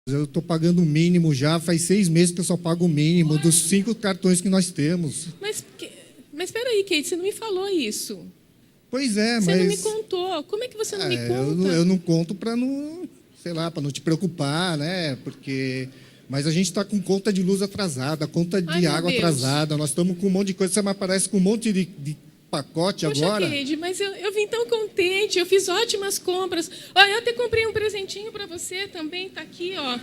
Eu estou pagando o mínimo já, faz 6 meses que eu só pago o mínimo dos 5 cartões que nós temos. Mas espera aí, Kate, você não me falou isso. Pois é, Você mas... não me contou. Como é que você não me conta? Eu não conto para não, sei lá, para não te preocupar, né? Mas a gente está com conta de luz atrasada, conta de água atrasada, nós estamos com um monte de coisa, você me aparece com um monte de pacote agora. Poxa, Kate, mas eu vim tão contente, eu fiz ótimas compras. Ó, eu até comprei um presentinho para você também, tá aqui, ó.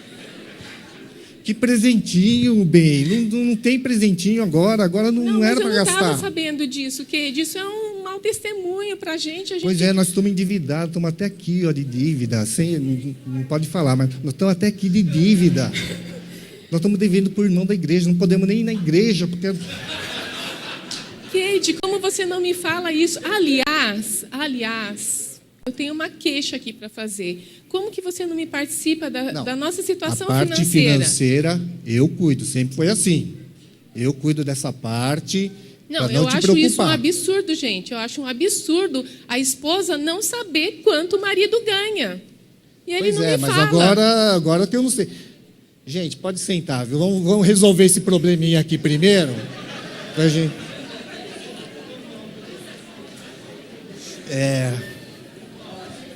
Que presentinho, bem, não tem presentinho agora não era para gastar. Mas eu não estava sabendo disso, Kate, isso é um mau testemunho para a gente. Pois é, nós estamos endividados, estamos até aqui, ó, de dívida, não pode falar, mas nós estamos até aqui de dívida. Nós estamos devendo por irmão da igreja, não podemos nem ir na igreja, porque... Kate, como você não me fala isso? Aliás, eu tenho uma queixa aqui para fazer. Como que você não me participa da nossa situação financeira? A parte financeira, eu cuido, sempre foi assim. Eu cuido dessa parte, para não te preocupar. Eu acho isso um absurdo, gente. Eu acho um absurdo a esposa não saber quanto o marido ganha. E ele não me fala. Mas agora que eu não sei. Gente, pode sentar, viu? Vamos resolver esse probleminha aqui primeiro. Pra gente...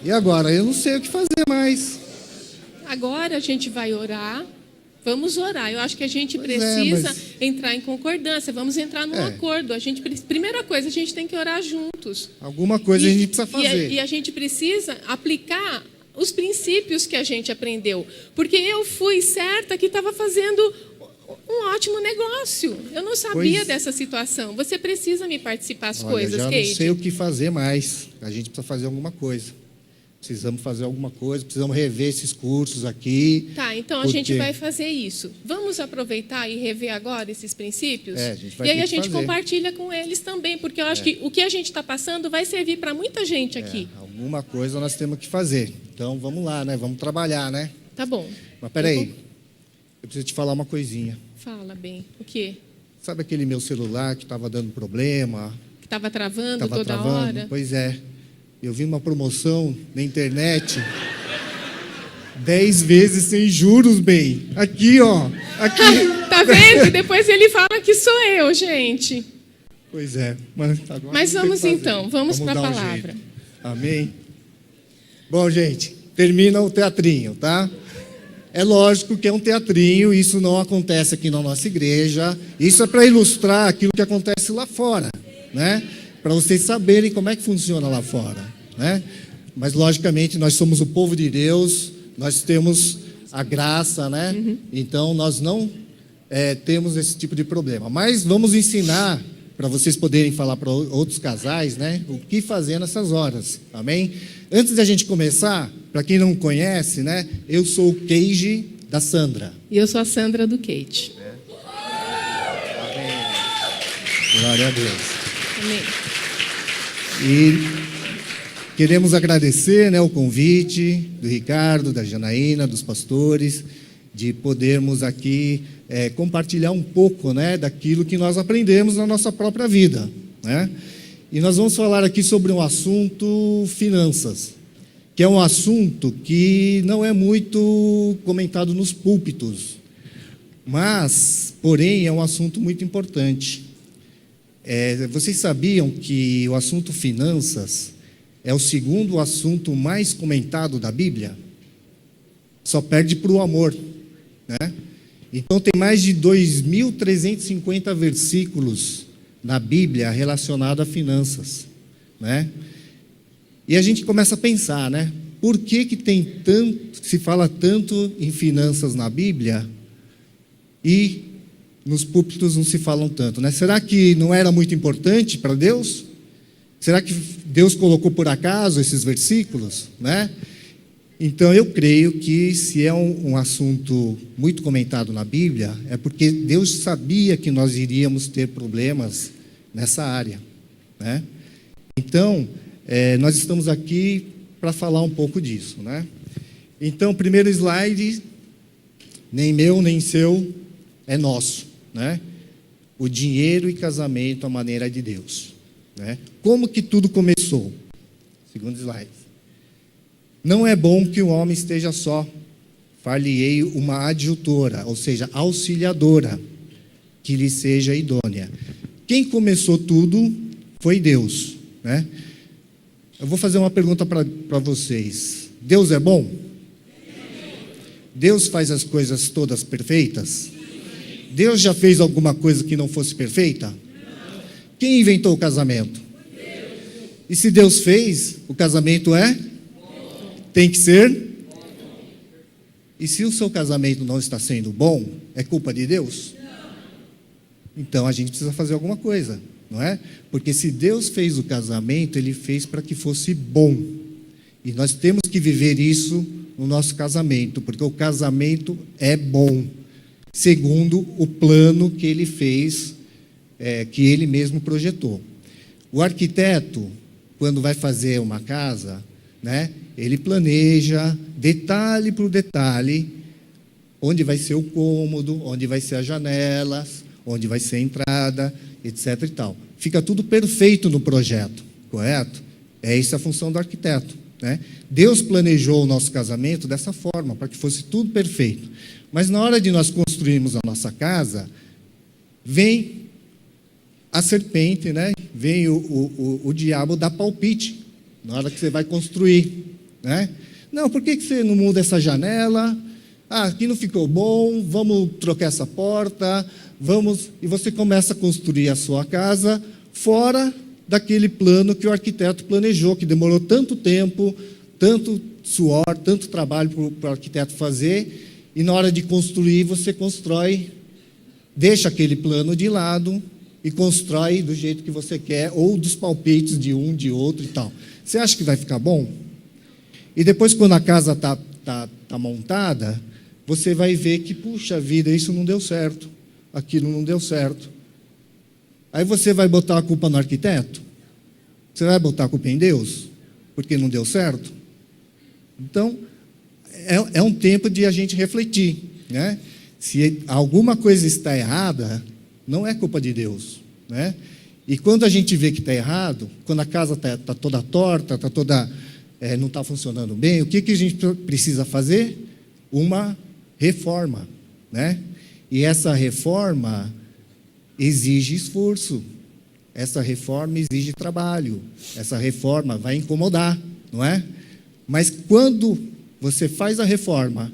E agora? Eu não sei o que fazer mais. Agora a gente vai orar. Vamos orar. Eu acho que a gente precisa entrar em concordância. Vamos entrar num acordo. Primeira coisa, a gente tem que orar juntos. Alguma coisa a gente precisa fazer. E a gente precisa aplicar os princípios que a gente aprendeu. Porque eu fui certa que estava fazendo um ótimo negócio. Eu não sabia dessa situação. Você precisa me participar as coisas, Kate. Eu não sei o que fazer mais. A gente precisa fazer alguma coisa. Precisamos fazer alguma coisa, precisamos rever esses cursos aqui. Tá, então a gente vai fazer isso. Vamos aproveitar e rever agora esses princípios? A gente vai e aí a gente compartilha com eles também, porque eu acho que o que a gente está passando vai servir para muita gente aqui. Alguma coisa nós temos que fazer. Então vamos lá, né? Vamos trabalhar, né? Tá bom. Mas peraí, eu preciso te falar uma coisinha. Fala bem. O quê? Sabe aquele meu celular que estava dando problema? Que estava travando toda hora? Pois é. Eu vi uma promoção na internet, 10 vezes sem juros, bem. Aqui, ó. Aqui. Tá vendo? Depois ele fala que sou eu, gente. Pois é. Mas vamos então, vamos para a palavra. Amém? Bom, gente, termina o teatrinho, tá? É lógico que é um teatrinho, isso não acontece aqui na nossa igreja. Isso é para ilustrar aquilo que acontece lá fora, né? Para vocês saberem como é que funciona lá fora, né? Mas, logicamente, nós somos o povo de Deus, nós temos a graça, né? Então, nós não temos esse tipo de problema. Mas vamos ensinar, para vocês poderem falar para outros casais, né? O que fazer nessas horas, amém? Antes da gente começar, para quem não conhece, né? Eu sou o Keiji da Sandra. E eu sou a Sandra do Kate. Amém. Glória a Deus. Amém. E queremos agradecer, né, o convite do Ricardo, da Janaína, dos pastores, de podermos aqui compartilhar um pouco, né, daquilo que nós aprendemos na nossa própria vida, né? E nós vamos falar aqui sobre um assunto finanças, que é um assunto que não é muito comentado nos púlpitos, mas, porém, é um assunto muito importante. Vocês sabiam que o assunto finanças é o segundo assunto mais comentado da Bíblia? Só perde para o amor, né? Então tem mais de 2.350 versículos na Bíblia relacionados a finanças, né? E a gente começa a pensar, né? Por que se fala tanto em finanças na Bíblia e nos púlpitos não se falam tanto, né? Será que não era muito importante para Deus? Será que Deus colocou por acaso esses versículos, né? Então, eu creio que se é um assunto muito comentado na Bíblia, é porque Deus sabia que nós iríamos ter problemas nessa área, né? Então, nós estamos aqui para falar um pouco disso, né? Então, primeiro slide, nem meu, nem seu, é nosso, né? O dinheiro e casamento à maneira de Deus, né? Como que tudo começou? Segundo slide. Não é bom que o homem esteja só, far-lhe-ei uma adjutora, ou seja, auxiliadora, que lhe seja idônea. Quem começou tudo foi Deus, né? Eu vou fazer uma pergunta para vocês. Deus é bom? Deus faz as coisas todas perfeitas? Deus já fez alguma coisa que não fosse perfeita? Quem inventou o casamento? E se Deus fez, o casamento tem que ser? E se o seu casamento não está sendo bom, é culpa de Deus? Então a gente precisa fazer alguma coisa, não é? Porque se Deus fez o casamento, Ele fez para que fosse bom. E nós temos que viver isso no nosso casamento, porque o casamento é bom, segundo o plano que Ele fez, que Ele mesmo projetou. O arquiteto, quando vai fazer uma casa, né, ele planeja, detalhe por detalhe, onde vai ser o cômodo, onde vai ser as janelas, onde vai ser a entrada, etc. e tal. Fica tudo perfeito no projeto, correto? É essa a função do arquiteto, né? Deus planejou o nosso casamento dessa forma, para que fosse tudo perfeito. Mas na hora de nós construirmos a nossa casa, vem a serpente, né? Vem o diabo dar palpite na hora que você vai construir, né? Não, por que você não muda essa janela? Ah, aqui não ficou bom, vamos trocar essa porta, e você começa a construir a sua casa fora daquele plano que o arquiteto planejou, que demorou tanto tempo, tanto suor, tanto trabalho para o arquiteto fazer, e na hora de construir, você constrói, deixa aquele plano de lado e constrói do jeito que você quer, ou dos palpites de um, de outro e tal. Você acha que vai ficar bom? E depois, quando a casa tá montada, você vai ver que, puxa vida, isso não deu certo, aquilo não deu certo. Aí você vai botar a culpa no arquiteto? Você vai botar a culpa em Deus? Porque não deu certo? Então, é um tempo de a gente refletir, né? Se alguma coisa está errada, não é culpa de Deus, né? E quando a gente vê que está errado, quando a casa está toda torta, não está funcionando bem, o que a gente precisa fazer? Uma reforma, né? E essa reforma exige esforço, essa reforma exige trabalho, essa reforma vai incomodar, não é? Mas quando você faz a reforma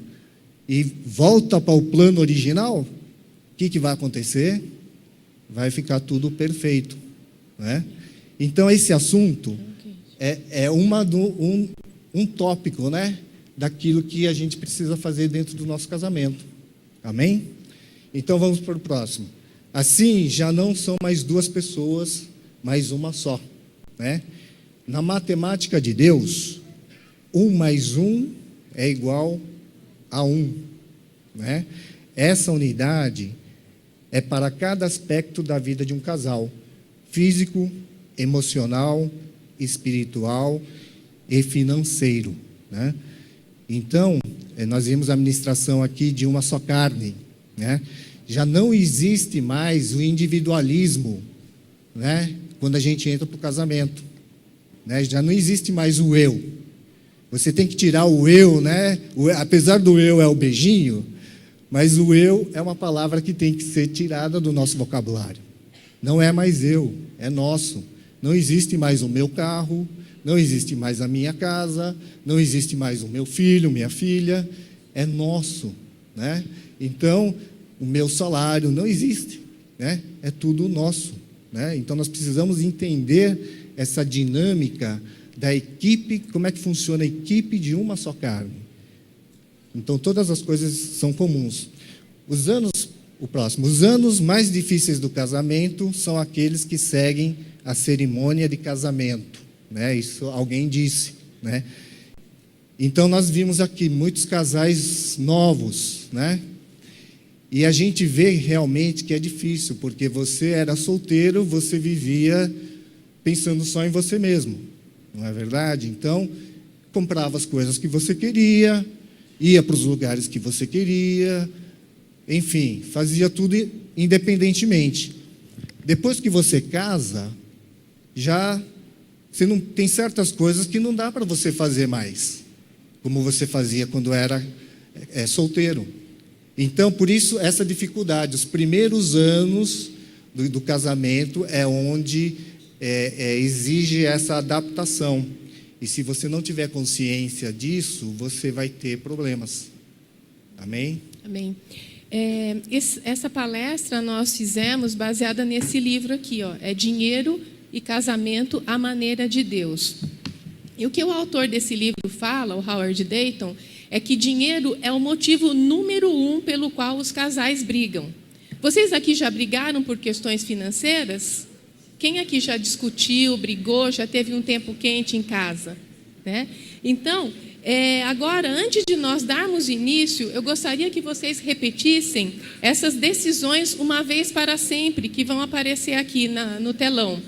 e volta para o plano original, o que vai acontecer? Vai ficar tudo perfeito, né? Então esse assunto é um tópico, né, daquilo que a gente precisa fazer dentro do nosso casamento. Amém? Então vamos para o próximo. Assim, já não são mais duas pessoas, mas uma só, né? Na matemática de Deus, 1 mais 1 é igual a 1, né? Essa unidade é para cada aspecto da vida de um casal: físico, emocional, espiritual e financeiro, né? Então, nós vimos a ministração aqui de uma só carne, né? Já não existe mais o individualismo, né? Quando a gente entra para o casamento, né? Já não existe mais o eu. Você tem que tirar o eu, né? Apesar do eu é o beijinho, mas o eu é uma palavra que tem que ser tirada do nosso vocabulário. Não é mais eu, é nosso. Não existe mais o meu carro, não existe mais a minha casa, não existe mais o meu filho, minha filha, é nosso, né? Então, o meu salário não existe, né? É tudo nosso, né? Então, nós precisamos entender essa dinâmica da equipe, como é que funciona a equipe de uma só carne. Então, todas as coisas são comuns. Os anos mais difíceis do casamento são aqueles que seguem a cerimônia de casamento, né? Isso alguém disse, né? Então nós vimos aqui muitos casais novos, né? E a gente vê realmente que é difícil, porque você era solteiro, você vivia pensando só em você mesmo, não é verdade? Então, comprava as coisas que você queria, ia para os lugares que você queria, enfim, fazia tudo independentemente. Depois que você casa, você não tem certas coisas que não dá para você fazer mais, como você fazia quando era é solteiro. Então, por isso, essa dificuldade. Os primeiros anos do casamento é onde exige essa adaptação. E se você não tiver consciência disso, você vai ter problemas. Amém? Amém. Essa palestra nós fizemos baseada nesse livro aqui, ó, é Dinheiro e Casamento à Maneira de Deus. E o que o autor desse livro fala, o Howard Dayton, é que dinheiro é o motivo número 1 pelo qual os casais brigam. Vocês aqui já brigaram por questões financeiras? Quem aqui já discutiu, brigou, já teve um tempo quente em casa? Né? Então, agora, antes de nós darmos início, eu gostaria que vocês repetissem essas decisões uma vez para sempre, que vão aparecer aqui no telão.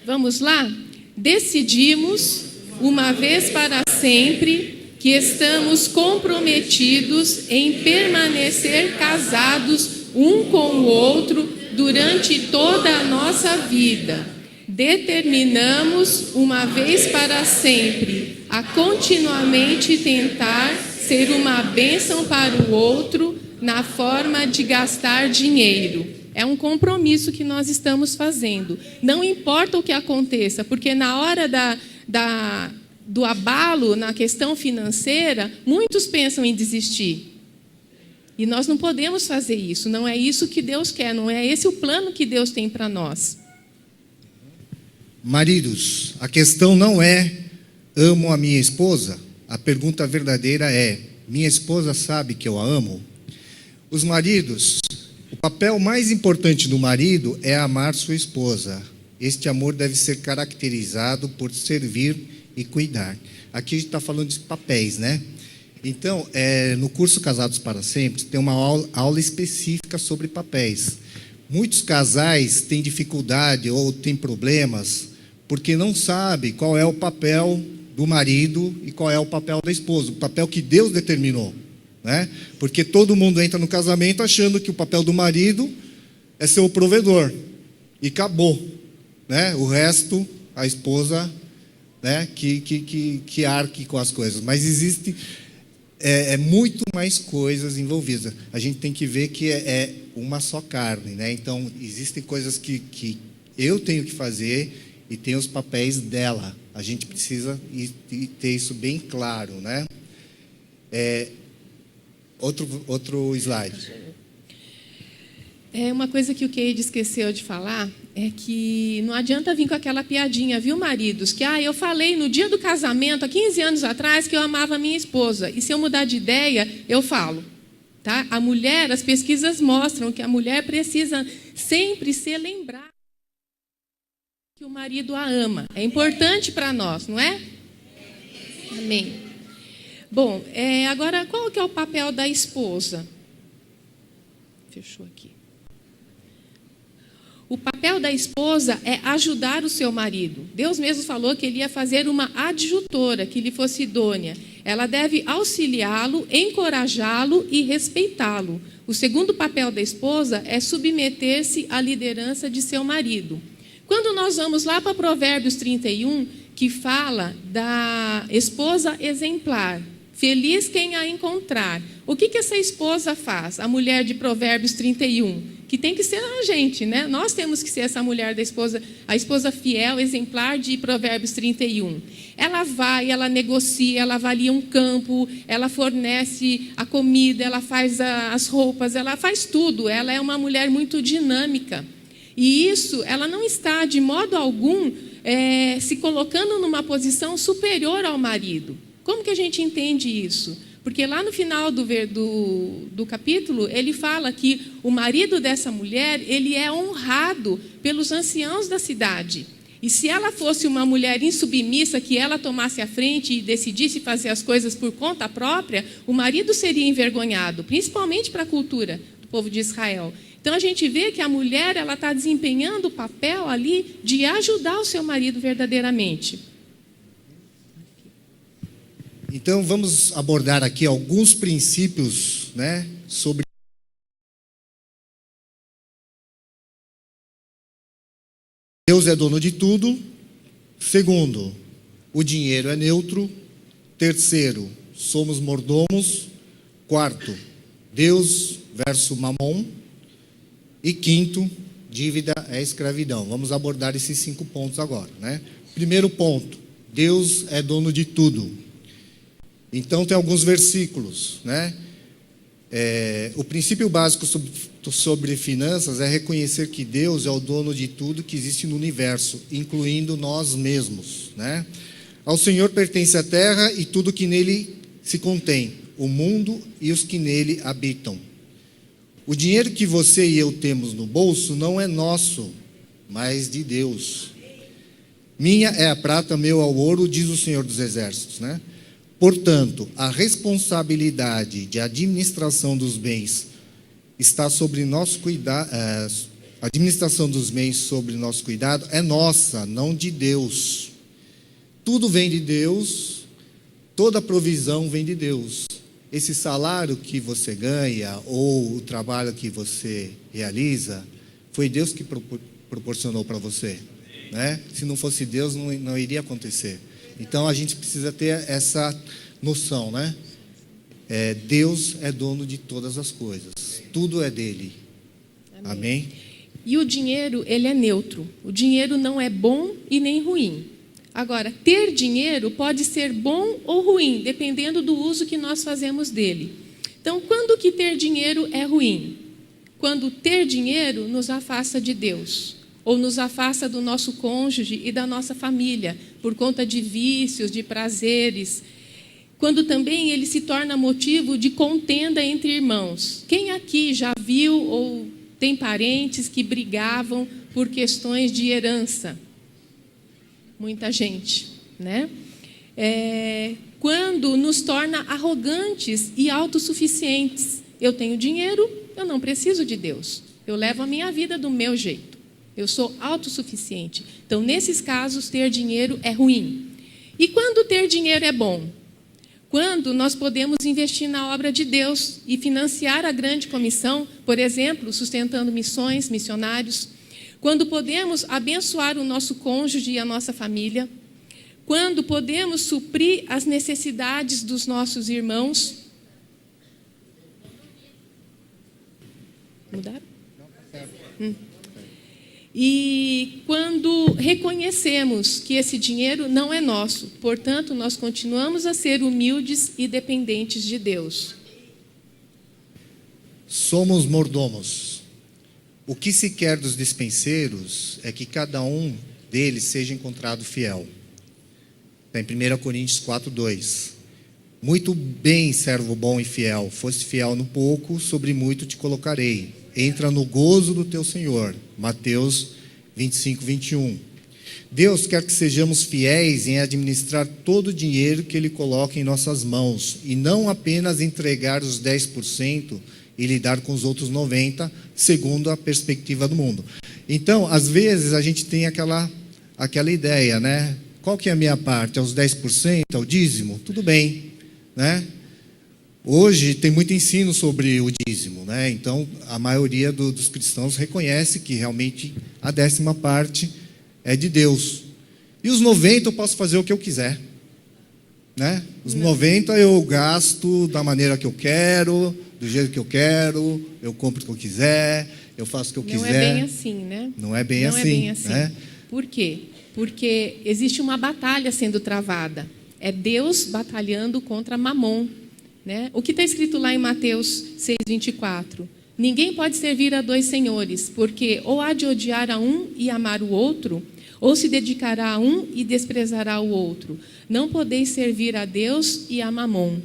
Vamos lá? Decidimos, uma vez para sempre, que estamos comprometidos em permanecer casados um com o outro durante toda a nossa vida. Determinamos, uma vez para sempre, a continuamente tentar ser uma bênção para o outro na forma de gastar dinheiro. É um compromisso que nós estamos fazendo. Não importa o que aconteça, porque na hora do abalo na questão financeira, muitos pensam em desistir. E nós não podemos fazer isso. Não é isso que Deus quer, não é esse o plano que Deus tem para nós. Maridos, a questão não é amo a minha esposa. A pergunta verdadeira é: minha esposa sabe que eu a amo? Os maridos, o papel mais importante do marido é amar sua esposa. Este amor deve ser caracterizado por servir e cuidar. Aqui a gente está falando de papéis, né? Então, no curso Casados para Sempre, tem uma aula específica sobre papéis. Muitos casais têm dificuldade ou têm problemas porque não sabem qual é o papel do marido e qual é o papel da esposa, o papel que Deus determinou, né? Porque todo mundo entra no casamento achando que o papel do marido é ser o provedor, e acabou, né? O resto, a esposa, né, que arque com as coisas. Mas existe muito mais coisas envolvidas. A gente tem que ver que é uma só carne, né? Então, existem coisas que eu tenho que fazer e tem os papéis dela. A gente precisa ter isso bem claro, né? Outro slide. Uma coisa que o Keide esqueceu de falar é que não adianta vir com aquela piadinha, viu, maridos? Que eu falei no dia do casamento, há 15 anos atrás, que eu amava a minha esposa. E se eu mudar de ideia, eu falo. Tá? A mulher, as pesquisas mostram que a mulher precisa sempre ser lembrada que o marido a ama. É importante para nós, não é? Amém. Bom, agora, qual que é o papel da esposa? Fechou aqui. O papel da esposa é ajudar o seu marido. Deus mesmo falou que ele ia fazer uma adjutora, que lhe fosse idônea. Ela deve auxiliá-lo, encorajá-lo e respeitá-lo. O segundo papel da esposa é submeter-se à liderança de seu marido. Quando nós vamos lá para Provérbios 31, que fala da esposa exemplar, feliz quem a encontrar. O que essa esposa faz? A mulher de Provérbios 31, que tem que ser a gente, né? Nós temos que ser essa mulher da esposa, a esposa fiel, exemplar de Provérbios 31. Ela vai, ela negocia, ela avalia um campo, ela fornece a comida, ela faz as roupas, ela faz tudo. Ela é uma mulher muito dinâmica. E isso, ela não está de modo algum se colocando numa posição superior ao marido. Como que a gente entende isso? Porque lá no final do capítulo, ele fala que o marido dessa mulher, ele é honrado pelos anciãos da cidade. E se ela fosse uma mulher insubmissa, que ela tomasse a frente e decidisse fazer as coisas por conta própria, o marido seria envergonhado, principalmente para a cultura do povo de Israel. Então, a gente vê que a mulher ela está desempenhando o papel ali de ajudar o seu marido verdadeiramente. Então, vamos abordar aqui alguns princípios, né, sobre Deus é dono de tudo. Segundo, o dinheiro é neutro. Terceiro, somos mordomos. Quarto, Deus versus Mamon. E quinto, dívida é escravidão. Vamos abordar esses 5 pontos agora, né? Primeiro ponto, Deus é dono de tudo. Então tem alguns versículos, né? O princípio básico sobre finanças é reconhecer que Deus é o dono de tudo que existe no universo, incluindo nós mesmos, né? Ao Senhor pertence a terra e tudo que nele se contém, o mundo e os que nele habitam. O dinheiro que você e eu temos no bolso não é nosso, mas de Deus. Minha é a prata, meu é o ouro, diz o Senhor dos Exércitos, né? Portanto, a responsabilidade de administração dos bens está sobre nosso cuidado. A administração dos bens sobre nosso cuidado é nossa, não de Deus. Tudo vem de Deus, toda provisão vem de Deus. Esse salário que você ganha ou o trabalho que você realiza, foi Deus que proporcionou para você, né? Se não fosse Deus, não iria acontecer. Então a gente precisa ter essa noção, né? Deus é dono de todas as coisas, tudo é dele. Amém? E o dinheiro, ele é neutro. O dinheiro não é bom e nem ruim. Agora, ter dinheiro pode ser bom ou ruim, dependendo do uso que nós fazemos dele. Então, quando que ter dinheiro é ruim? Quando ter dinheiro nos afasta de Deus, ou nos afasta do nosso cônjuge e da nossa família, por conta de vícios, de prazeres. Quando também ele se torna motivo de contenda entre irmãos. Quem aqui já viu ou tem parentes que brigavam por questões de herança? Muita gente, né? Quando nos torna arrogantes e autossuficientes. Eu tenho dinheiro, eu não preciso de Deus. Eu levo a minha vida do meu jeito. Eu sou autossuficiente. Então, nesses casos, ter dinheiro é ruim. E quando ter dinheiro é bom? Quando nós podemos investir na obra de Deus e financiar a grande comissão, por exemplo, sustentando missões, missionários. Quando podemos abençoar o nosso cônjuge e a nossa família. Quando podemos suprir as necessidades dos nossos irmãos. Mudaram? E quando reconhecemos que esse dinheiro não é nosso, portanto, nós continuamos a ser humildes e dependentes de Deus. Somos mordomos. O que se quer dos dispenseiros é que cada um deles seja encontrado fiel. Está em 1 Coríntios 4:2. Muito bem, servo bom e fiel. Foste fiel no pouco, sobre muito te colocarei. Entra no gozo do teu Senhor. Mateus 25:21. Deus quer que sejamos fiéis em administrar todo o dinheiro que Ele coloca em nossas mãos, e não apenas entregar os 10% e lidar com os outros 90%, segundo a perspectiva do mundo. Então, às vezes, a gente tem aquela ideia, né? Qual que é a minha parte? É os 10%? É o dízimo? Tudo bem, né? Hoje tem muito ensino sobre o dízimo, né? Então a maioria dos cristãos reconhece que realmente a 10ª parte é de Deus. E os 90 eu posso fazer o que eu quiser, né? Os 90 eu gasto da maneira que eu quero, do jeito que eu quero, eu compro o que eu quiser, eu faço o que eu quiser. Não é bem assim, né? Não é bem assim. Não é bem assim. Né? Por quê? Porque existe uma batalha sendo travada. É Deus batalhando contra Mamon. Né? O que está escrito lá em Mateus 6:24? Ninguém pode servir a 2 senhores, porque ou há de odiar a um e amar o outro, ou se dedicará a um e desprezará o outro. Não podeis servir a Deus e a Mamon.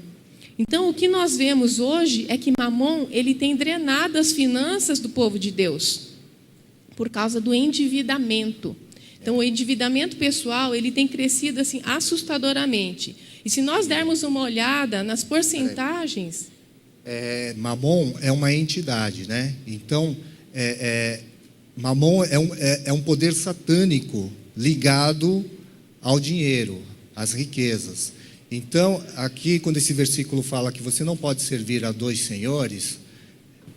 Então, o que nós vemos hoje é que Mamon, ele tem drenado as finanças do povo de Deus, por causa do endividamento. Então, o endividamento pessoal, ele tem crescido assim assustadoramente. E se nós dermos uma olhada nas porcentagens... Mamon é uma entidade, né? Então, Mamon é um poder satânico ligado ao dinheiro, às riquezas. Então, aqui, quando esse versículo fala que você não pode servir a 2 senhores,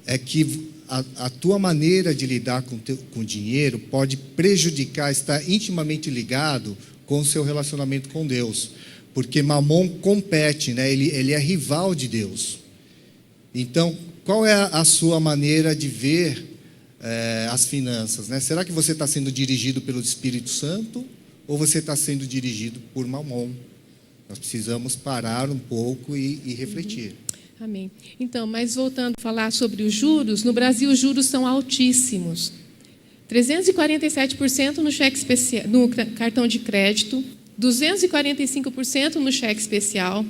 é que a tua maneira de lidar com o dinheiro pode prejudicar, estar intimamente ligado com o seu relacionamento com Deus. porque Mamon compete, né? Ele é rival de Deus. Então, qual é a sua maneira de ver as finanças, né? Será que você está sendo dirigido pelo Espírito Santo ou você está sendo dirigido por Mamon? Nós precisamos parar um pouco e refletir. Amém. Então, mas voltando a falar sobre os juros, no Brasil os juros são altíssimos. 347% no cheque especial, no cartão de crédito, 245% no cheque especial.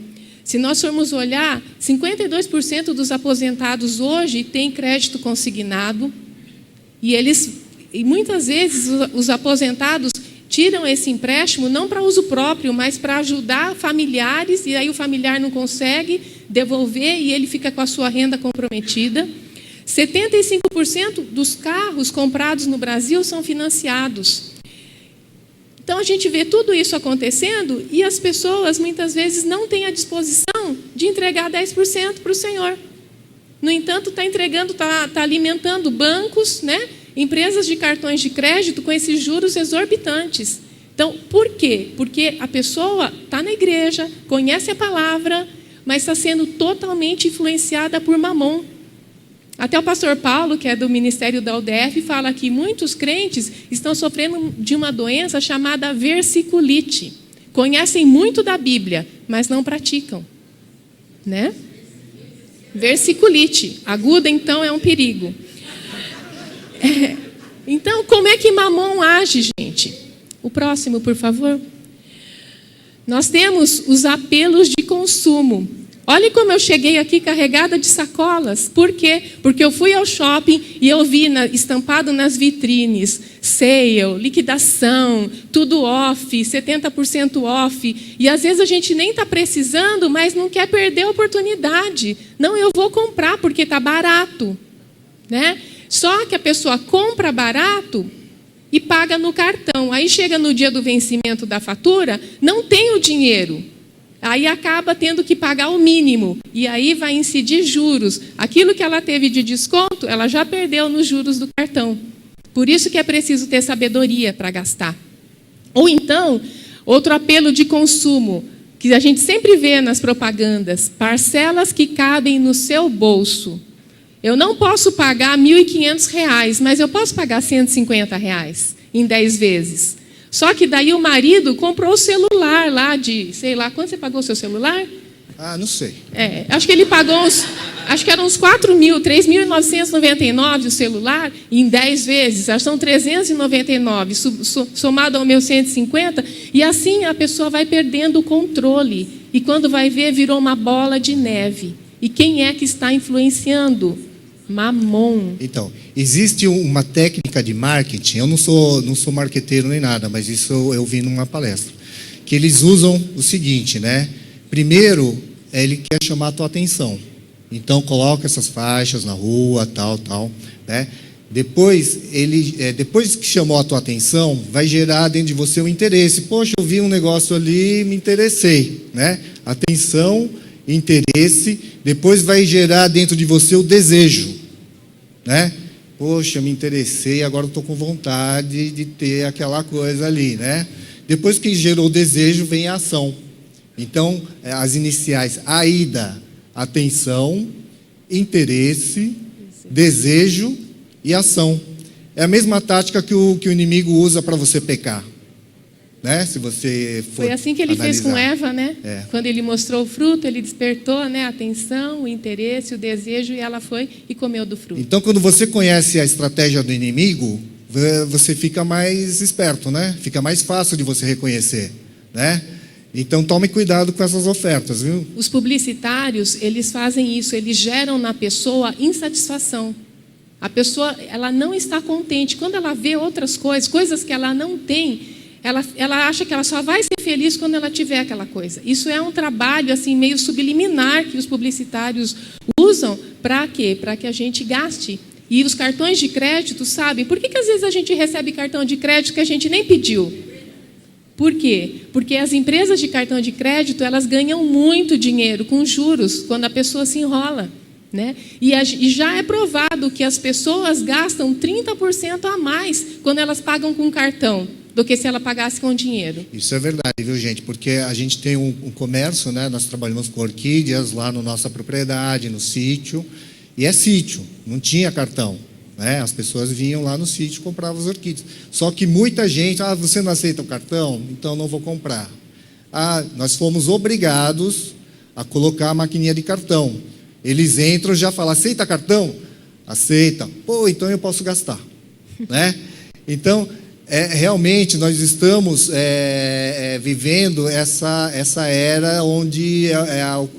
Se nós formos olhar, 52% dos aposentados hoje têm crédito consignado, e muitas vezes os aposentados tiram esse empréstimo não para uso próprio, mas para ajudar familiares, e aí o familiar não consegue devolver e ele fica com a sua renda comprometida. 75% dos carros comprados no Brasil são financiados. Então, a gente vê tudo isso acontecendo e as pessoas, muitas vezes, não têm a disposição de entregar 10% para o Senhor. No entanto, está alimentando bancos, né? Empresas de cartões de crédito com esses juros exorbitantes. Então, por quê? Porque a pessoa está na igreja, conhece a palavra, mas está sendo totalmente influenciada por Mamon. Até o pastor Paulo, que é do ministério da UDF, fala que muitos crentes estão sofrendo de uma doença chamada versiculite. Conhecem muito da Bíblia, mas não praticam, né? Versiculite aguda, então, é um perigo. Então, como é que Mamon age, gente? O próximo, por favor. Nós temos os apelos de consumo. Olha como eu cheguei aqui carregada de sacolas. Por quê? Porque eu fui ao shopping e eu vi estampado nas vitrines, sale, liquidação, tudo off, 70% off. E às vezes a gente nem está precisando, mas não quer perder a oportunidade. Não, eu vou comprar porque está barato, né? Só que a pessoa compra barato e paga no cartão. Aí chega no dia do vencimento da fatura, não tem o dinheiro. Aí acaba tendo que pagar o mínimo. E aí vai incidir juros. Aquilo que ela teve de desconto, ela já perdeu nos juros do cartão. Por isso que é preciso ter sabedoria para gastar. Ou então, outro apelo de consumo, que a gente sempre vê nas propagandas, parcelas que cabem no seu bolso. Eu não posso pagar R$ 1.500, mas eu posso pagar R$ 150 em 10 vezes. Só que daí o marido comprou o celular lá de, sei lá, quanto você pagou o seu celular? Ah, não sei. Acho que ele pagou acho que eram uns 3.999 o celular em 10 vezes. Acho que são 399, somado ao meu 150. E assim a pessoa vai perdendo o controle. E quando vai ver, virou uma bola de neve. E quem é que está influenciando? Mamon. Então, existe uma técnica de marketing, eu não sou marqueteiro nem nada, mas isso eu vi numa palestra, que eles usam o seguinte, né? Primeiro, ele quer chamar a tua atenção. Então, coloca essas faixas na rua, tal, né? Depois que chamou a tua atenção, vai gerar dentro de você um interesse. Poxa, eu vi um negócio ali, me interessei, né? Atenção, interesse, depois vai gerar dentro de você o desejo, né? Poxa, me interessei, agora estou com vontade de ter aquela coisa ali, né? Depois que gerou o desejo, vem a ação. Então, as iniciais, AIDA, atenção, interesse, desejo e ação. É a mesma tática que o inimigo usa para você pecar. Né? Se você for Foi assim que ele analisar. fez com Eva, né? Quando ele mostrou o fruto, ele despertou, né, a atenção, o interesse, o desejo, e ela foi e comeu do fruto. Então, quando você conhece a estratégia do inimigo, você fica mais esperto, né? Fica mais fácil de você reconhecer, né? Então, tome cuidado com essas ofertas, viu? Os publicitários, eles fazem isso, eles geram na pessoa insatisfação. A pessoa, ela não está contente. Quando ela vê outras coisas que ela não tem, ela acha que ela só vai ser feliz quando ela tiver aquela coisa. Isso é um trabalho assim, meio subliminar que os publicitários usam para quê? Para que a gente gaste. E os cartões de crédito, sabe? Por que às vezes a gente recebe cartão de crédito que a gente nem pediu? Por quê? Porque as empresas de cartão de crédito, elas ganham muito dinheiro com juros quando a pessoa se enrola. Né? E já é provado que as pessoas gastam 30% a mais quando elas pagam com cartão. do que se ela pagasse com dinheiro. Isso é verdade, viu, gente? Porque a gente tem um comércio, né? Nós trabalhamos com orquídeas lá na nossa propriedade, no sítio, e é sítio, não tinha cartão, né? As pessoas vinham lá no sítio e compravam as orquídeas. Só que muita gente, você não aceita o cartão? Então não vou comprar. Nós fomos obrigados a colocar a maquininha de cartão. Eles entram e já falam, aceita cartão? Aceita. Pô, então eu posso gastar, né? Então, realmente nós estamos vivendo essa era onde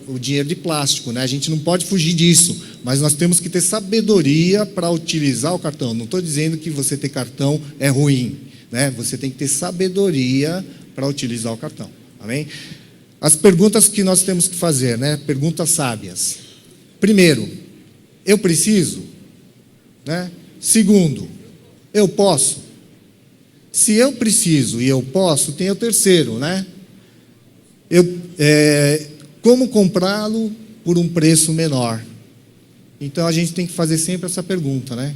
o dinheiro de plástico, né? A gente não pode fugir disso, mas nós temos que ter sabedoria para utilizar o cartão. Não estou dizendo que você ter cartão é ruim, né? Você tem que ter sabedoria para utilizar o cartão. Amém? As perguntas que nós temos que fazer, né? Perguntas sábias. Primeiro, eu preciso, né? Segundo, eu posso. Se eu preciso e eu posso, tem o terceiro, né? Como comprá-lo por um preço menor? Então a gente tem que fazer sempre essa pergunta, né?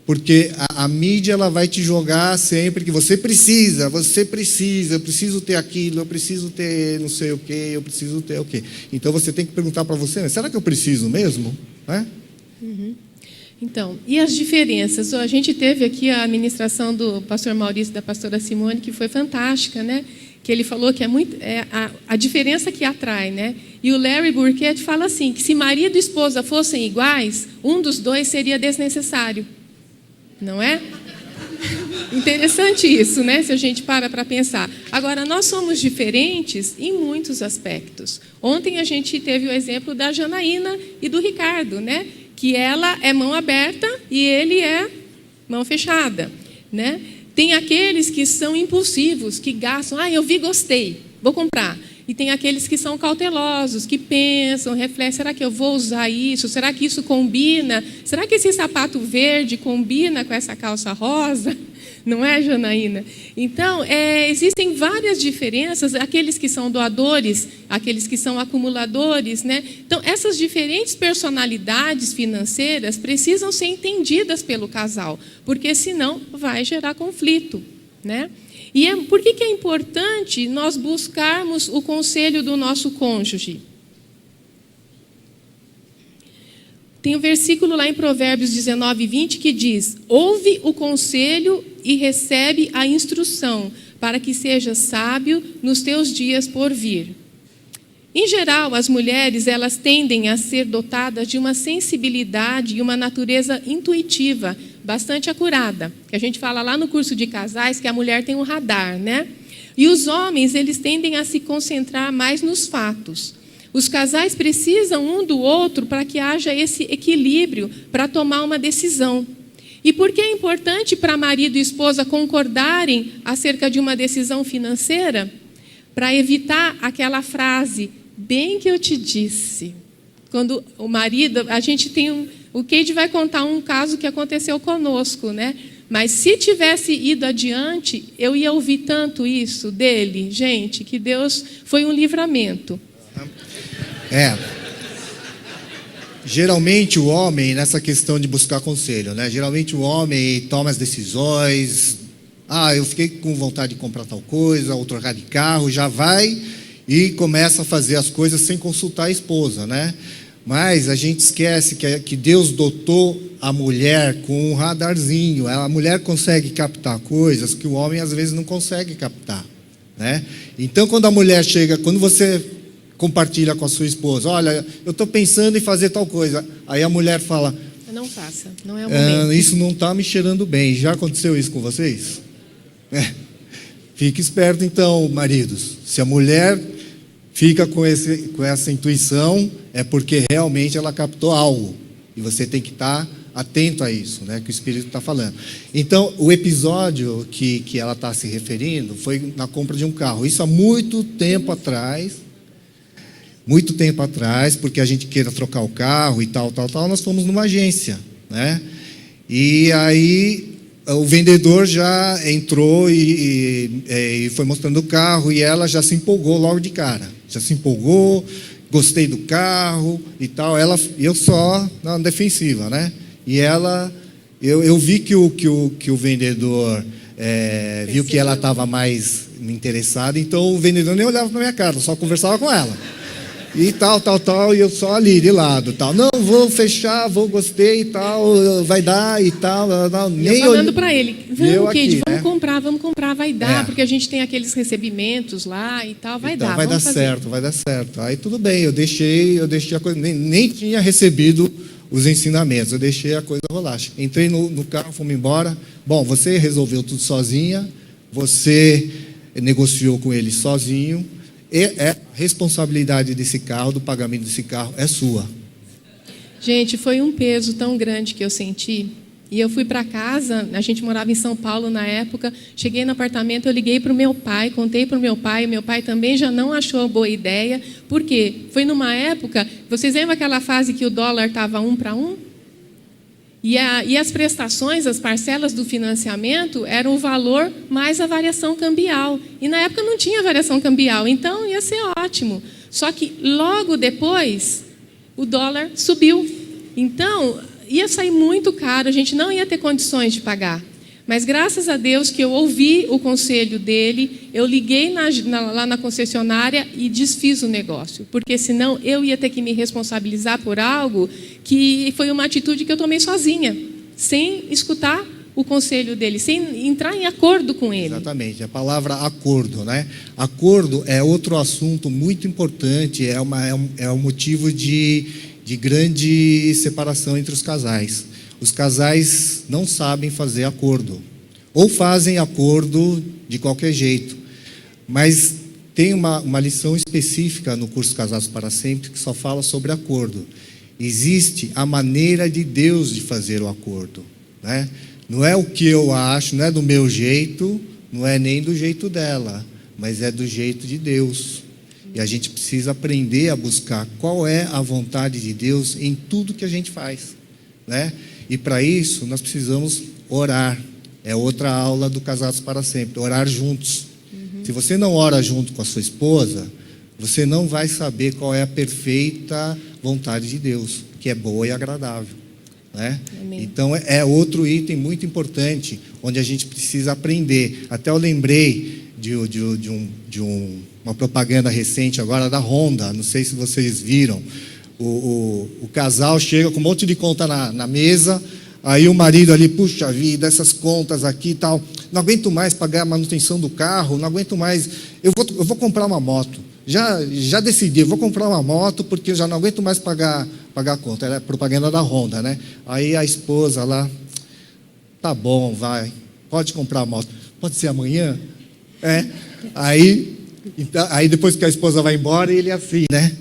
Porque a mídia ela vai te jogar sempre que você precisa, eu preciso ter aquilo, eu preciso ter não sei o quê, eu preciso ter o quê. Então você tem que perguntar para você, né? Será que eu preciso mesmo? Né? Uhum. Então, e as diferenças? A gente teve aqui a ministração do pastor Maurício e da pastora Simone, que foi fantástica, né? Que ele falou que a diferença que atrai, né? E o Larry Burkett fala assim, que se marido e esposa fossem iguais, um dos dois seria desnecessário. Não é? Interessante isso, né? Se a gente para pensar. Agora, nós somos diferentes em muitos aspectos. Ontem a gente teve o exemplo da Janaína e do Ricardo, né? Que ela é mão aberta e ele é mão fechada, né? Tem aqueles que são impulsivos, que gastam, eu vi, gostei, vou comprar. E tem aqueles que são cautelosos, que pensam, refletem, será que eu vou usar isso? Será que isso combina? Será que esse sapato verde combina com essa calça rosa? Não é, Janaína? Então, existem várias diferenças, aqueles que são doadores, aqueles que são acumuladores, né? Então, essas diferentes personalidades financeiras precisam ser entendidas pelo casal, porque senão vai gerar conflito, né? E por que é importante nós buscarmos o conselho do nosso cônjuge? Tem um versículo lá em Provérbios 19, 20 que diz: ouve o conselho e recebe a instrução, para que sejas sábio nos teus dias por vir. Em geral, as mulheres elas tendem a ser dotadas de uma sensibilidade e uma natureza intuitiva bastante acurada. Que a gente fala lá no curso de casais que a mulher tem um radar, né? E os homens eles tendem a se concentrar mais nos fatos. Os casais precisam um do outro para que haja esse equilíbrio para tomar uma decisão. E por que é importante para marido e esposa concordarem acerca de uma decisão financeira? Para evitar aquela frase, bem que eu te disse. Quando o marido, a gente tem o Cade vai contar um caso que aconteceu conosco, né? Mas se tivesse ido adiante, eu ia ouvir tanto isso dele, gente, que Deus foi um livramento. Geralmente o homem, nessa questão de buscar conselho, né? Geralmente o homem toma as decisões. Eu fiquei com vontade de comprar tal coisa, ou trocar de carro, já vai e começa a fazer as coisas sem consultar a esposa, né? Mas a gente esquece que Deus dotou a mulher com um radarzinho. A mulher consegue captar coisas que o homem às vezes não consegue captar, né? Então quando a mulher chega, quando você compartilha com a sua esposa, olha, eu estou pensando em fazer tal coisa, aí a mulher fala, não faça, não é o momento. Isso não está me cheirando bem. Já aconteceu isso com vocês? Fique esperto então, maridos. Se a mulher fica com essa intuição, é porque realmente ela captou algo. E você tem que estar atento a isso, né, que o Espírito está falando. Então, o episódio que ela está se referindo foi na compra de um carro. Isso há muito tempo atrás, porque a gente queira trocar o carro e tal, nós fomos numa agência, né? E aí o vendedor já entrou e foi mostrando o carro, e ela já se empolgou logo de cara. Já se empolgou, gostei do carro e tal. Eu só na defensiva, né? E ela, eu vi que o vendedor viu que ela estava mais interessada, então o vendedor nem olhava para minha cara, só conversava com ela. E tal, e eu só ali, de lado, tal. Não, vou fechar, gostei e tal, vai dar e tal. Nem eu falando para ele, vamos, Kade, vamos comprar, vai dar, porque a gente tem aqueles recebimentos lá e tal, vai dar. Vai dar certo. Aí tudo bem, eu deixei a coisa, nem tinha recebido os ensinamentos, eu deixei a coisa rolar. Entrei no carro, fomos embora. Bom, você resolveu tudo sozinha, você negociou com ele sozinho, e a responsabilidade desse carro, do pagamento desse carro, é sua. Gente, foi um peso tão grande que eu senti. E eu fui para casa, a gente morava em São Paulo na época, cheguei no apartamento, eu liguei para o meu pai, contei para o meu pai também já não achou boa ideia. Por quê? Foi numa época, vocês lembram aquela fase que o dólar estava 1 para 1? E as prestações, as parcelas do financiamento eram o valor mais a variação cambial. E na época não tinha variação cambial, então ia ser ótimo. Só que logo depois o dólar subiu. Então ia sair muito caro, a gente não ia ter condições de pagar. Mas graças a Deus que eu ouvi o conselho dele, eu liguei lá na concessionária e desfiz o negócio. Porque senão eu ia ter que me responsabilizar por algo que foi uma atitude que eu tomei sozinha, sem escutar o conselho dele, sem entrar em acordo com ele. Exatamente, a palavra acordo, né? Acordo é outro assunto muito importante, é um motivo de grande separação entre os casais. Os casais não sabem fazer acordo, ou fazem acordo de qualquer jeito, mas tem uma lição específica no curso Casados para Sempre que só fala sobre acordo. Existe a maneira de Deus de fazer o acordo, né? Não é o que eu acho, não é do meu jeito, não é nem do jeito dela, mas é do jeito de Deus. E a gente precisa aprender a buscar qual é a vontade de Deus em tudo que a gente faz, né? E para isso nós precisamos orar. É outra aula do Casados para Sempre, orar juntos. Se você não ora junto com a sua esposa, você não vai saber qual é a perfeita vontade de Deus, que é boa e agradável, né? Então é outro item muito importante, onde a gente precisa aprender. Até eu lembrei de uma propaganda recente agora da Honda, não sei se vocês viram. O casal chega com um monte de conta na mesa, aí o marido ali, puxa vida, essas contas aqui e tal, não aguento mais pagar a manutenção do carro, não aguento mais, eu vou comprar uma moto, já decidi, eu vou comprar uma moto porque eu já não aguento mais pagar a conta. Era propaganda da Honda, né? Aí a esposa lá, tá bom, vai, pode comprar a moto, pode ser amanhã? Aí depois que a esposa vai embora, ele é assim, né?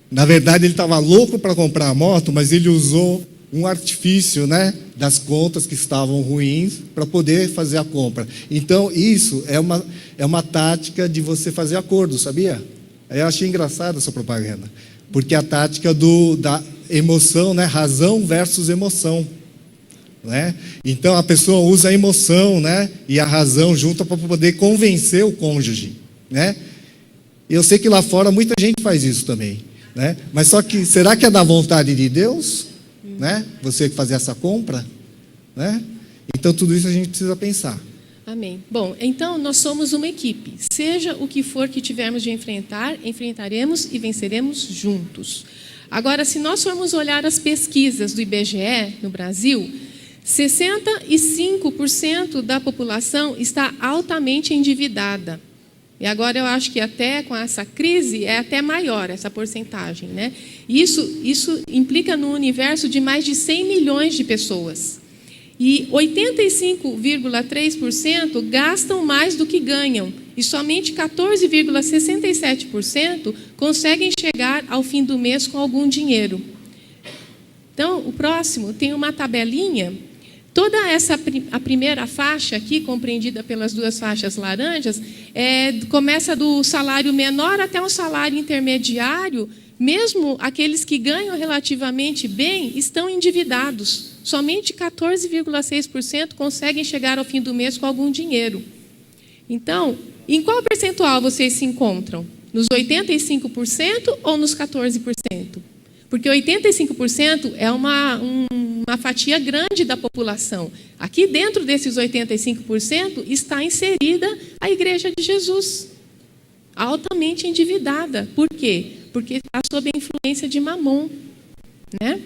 Na verdade, ele estava louco para comprar a moto, mas ele usou um artifício, né, das contas que estavam ruins para poder fazer a compra. Então, isso é uma tática de você fazer acordo, sabia? Eu achei engraçada essa propaganda, porque a tática da emoção, né, razão versus emoção, né? Então, a pessoa usa a emoção, né, e a razão junto para poder convencer o cônjuge, né? Eu sei que lá fora muita gente faz isso também, né? Mas só que, será que é da vontade de Deus, né? Você fazer essa compra, né? Então tudo isso a gente precisa pensar. Amém. Bom, então nós somos uma equipe. Seja o que for que tivermos de enfrentar, enfrentaremos e venceremos juntos. Agora, se nós formos olhar as pesquisas do IBGE no Brasil, 65% da população está altamente endividada. E agora eu acho que até com essa crise é até maior essa porcentagem, né? Isso implica no universo de mais de 100 milhões de pessoas. E 85,3% gastam mais do que ganham. E somente 14,67% conseguem chegar ao fim do mês com algum dinheiro. Então, o próximo tem uma tabelinha. Toda a primeira faixa aqui, compreendida pelas duas faixas laranjas, começa do salário menor até um salário intermediário. Mesmo aqueles que ganham relativamente bem estão endividados. Somente 14,6% conseguem chegar ao fim do mês com algum dinheiro. Então, em qual percentual vocês se encontram? Nos 85% ou nos 14%? Porque 85% é uma uma fatia grande da população. Aqui dentro desses 85% está inserida a Igreja de Jesus, altamente endividada. Por quê? Porque está sob a influência de Mamon, né?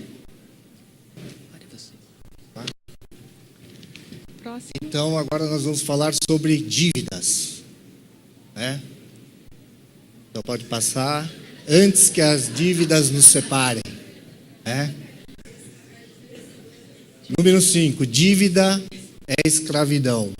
Próximo. Então, agora nós vamos falar sobre dívidas, né? Então, pode passar. Antes que as dívidas nos separem, né? Número 5, dívida é escravidão.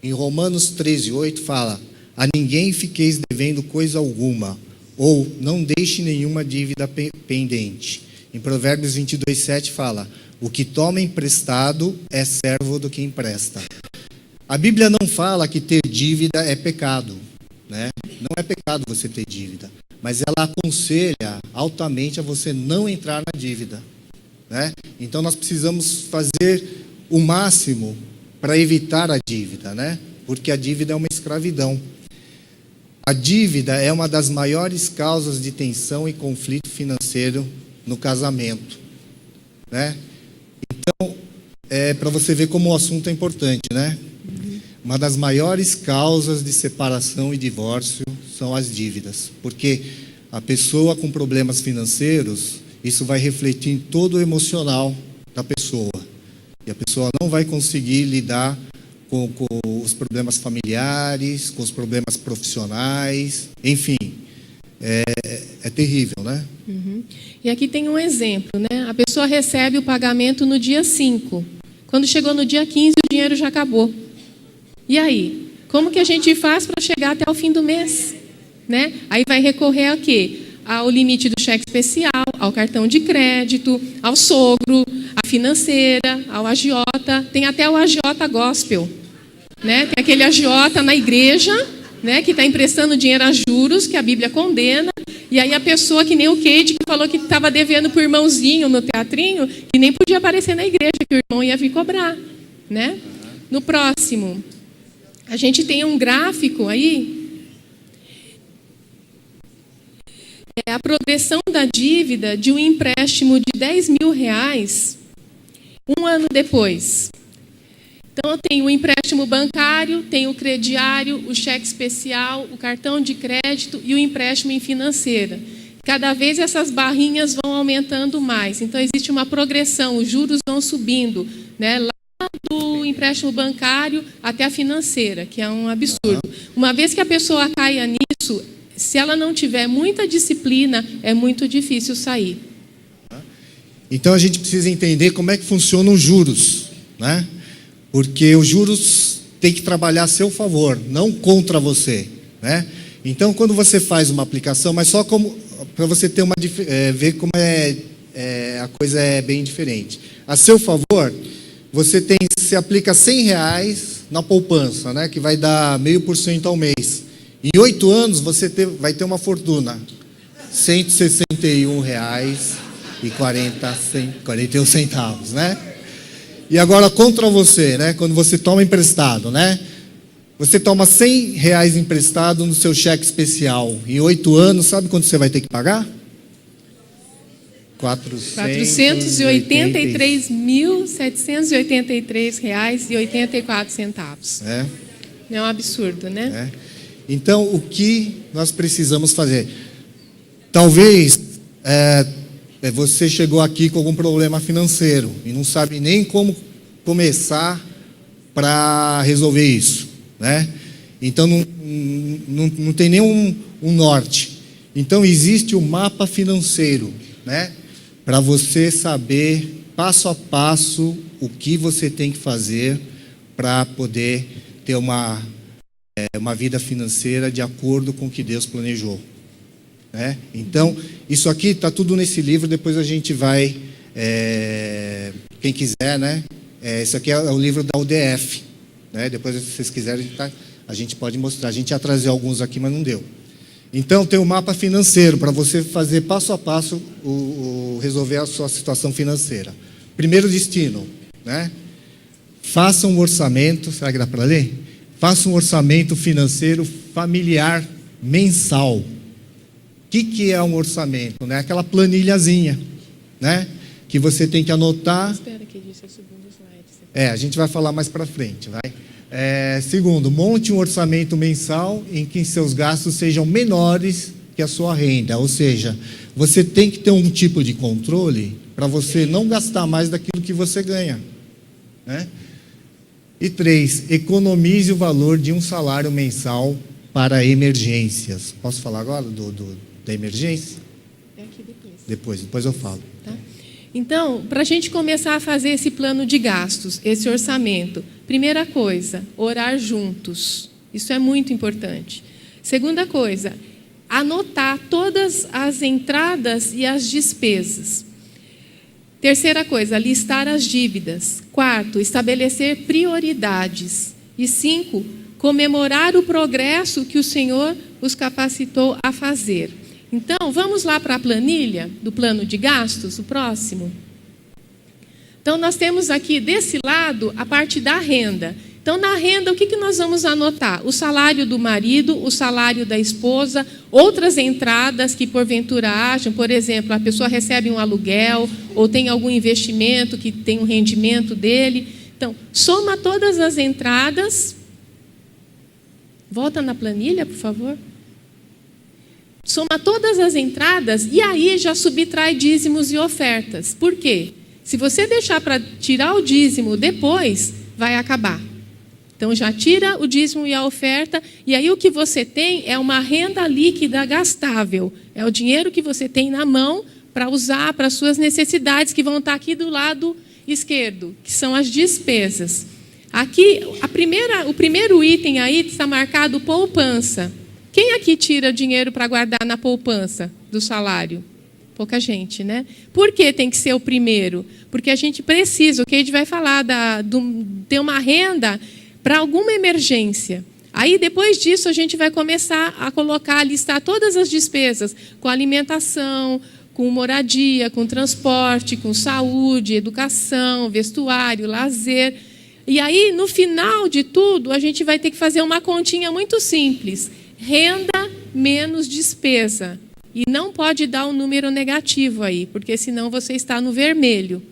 Em Romanos 13:8 fala: a ninguém fiqueis devendo coisa alguma, ou não deixe nenhuma dívida pendente. Em Provérbios 22:7 fala: o que toma emprestado é servo do que empresta. A Bíblia não fala que ter dívida é pecado, né? Não é pecado você ter dívida, mas ela aconselha altamente a você não entrar na dívida, né? Então nós precisamos fazer o máximo para evitar a dívida, né? Porque a dívida é uma escravidão. A dívida é uma das maiores causas de tensão e conflito financeiro no casamento, né? Então, para você ver como o assunto é importante, né? Uma das maiores causas de separação e divórcio são as dívidas, porque a pessoa com problemas financeiros, isso vai refletir em todo o emocional da pessoa, e a pessoa não vai conseguir lidar com os problemas familiares, com os problemas profissionais, enfim, é terrível, né? Uhum. E aqui tem um exemplo, né? A pessoa recebe o pagamento no dia 5. Quando chegou no dia 15, o dinheiro já acabou. E aí? Como que a gente faz para chegar até o fim do mês? Né? Aí vai recorrer a quê? Ao limite do cheque especial, ao cartão de crédito, ao sogro, à financeira, ao agiota. Tem até o agiota gospel, né? Tem aquele agiota na igreja, né, que está emprestando dinheiro a juros, que a Bíblia condena. E aí a pessoa, que nem o Kate, que falou que estava devendo para o irmãozinho no teatrinho, que nem podia aparecer na igreja, que o irmão ia vir cobrar, né? No próximo, a gente tem um gráfico aí. É a progressão da dívida de um empréstimo de R$10.000 um ano depois. Então, eu tenho o empréstimo bancário, tenho o crediário, o cheque especial, o cartão de crédito e o empréstimo em financeira. Cada vez essas barrinhas vão aumentando mais. Então, existe uma progressão, os juros vão subindo, né? Lá do empréstimo bancário até a financeira, que é um absurdo. Uma vez que a pessoa caia nisso, se ela não tiver muita disciplina, é muito difícil sair. Então, a gente precisa entender como é que funcionam os juros, né? Porque os juros têm que trabalhar a seu favor, não contra você, né? Então, quando você faz uma aplicação, mas só como para você ter ver como a coisa é bem diferente. A seu favor, você aplica R$100 na poupança, né? Que vai dar 0,5% ao mês. Em 8 anos, você vai ter uma fortuna, R$161,41, né? E agora contra você, né? Quando você toma emprestado, né? Você toma R$100 emprestado no seu cheque especial. Em 8 anos, sabe quanto você vai ter que pagar? R$483.783,84. É um absurdo, né? Então, o que nós precisamos fazer? Talvez você chegou aqui com algum problema financeiro e não sabe nem como começar para resolver isso, né? Então, não tem nenhum norte. Então, existe o mapa financeiro, né? Para você saber, passo a passo, o que você tem que fazer para poder ter uma vida financeira de acordo com o que Deus planejou, né? Então, isso aqui está tudo nesse livro, depois a gente vai, quem quiser, né? Isso aqui é o livro da UDF, né? Depois, se vocês quiserem, a gente pode mostrar. A gente ia trazer alguns aqui, mas não deu. Então, tem um mapa financeiro para você fazer passo a passo resolver a sua situação financeira. Primeiro destino, né? Faça um orçamento, será que dá para ler? Faça um orçamento financeiro familiar mensal. O que é um orçamento? Né? Aquela planilhazinha, né? Que você tem que anotar que disse é o segundo slide. A gente vai falar mais para frente, vai. Segundo, monte um orçamento mensal em que seus gastos sejam menores que a sua renda. Ou seja, você tem que ter um tipo de controle para você não gastar mais daquilo que você ganha, né? E 3, economize o valor de um salário mensal para emergências. Posso falar agora da emergência? Aqui depois. Depois eu falo. Tá. Então, para a gente começar a fazer esse plano de gastos, esse orçamento, primeira coisa, orar juntos. Isso é muito importante. Segunda coisa, anotar todas as entradas e as despesas. Terceira coisa, listar as dívidas. 4, estabelecer prioridades. E 5, comemorar o progresso que o Senhor os capacitou a fazer. Então, vamos lá para a planilha do plano de gastos, o próximo. Então, nós temos aqui desse lado a parte da renda. Então, na renda, o que nós vamos anotar? O salário do marido, o salário da esposa, outras entradas que porventura hajam, por exemplo, a pessoa recebe um aluguel ou tem algum investimento que tem um rendimento dele. Então, soma todas as entradas. Volta na planilha, por favor. Soma todas as entradas e aí já subtrai dízimos e ofertas. Por quê? Se você deixar para tirar o dízimo depois, vai acabar. Então, já tira o dízimo e a oferta, e aí o que você tem é uma renda líquida gastável. É o dinheiro que você tem na mão para usar para as suas necessidades, que vão estar aqui do lado esquerdo, que são as despesas. Aqui, o primeiro item aí está marcado poupança. Quem aqui tira dinheiro para guardar na poupança do salário? Pouca gente, né? Por que tem que ser o primeiro? Porque a gente precisa, o que a gente vai falar, ter uma renda para alguma emergência. Aí, depois disso, a gente vai começar a colocar, listar todas as despesas, com alimentação, com moradia, com transporte, com saúde, educação, vestuário, lazer. E aí, no final de tudo, a gente vai ter que fazer uma continha muito simples. Renda menos despesa. E não pode dar um número negativo aí, porque senão você está no vermelho.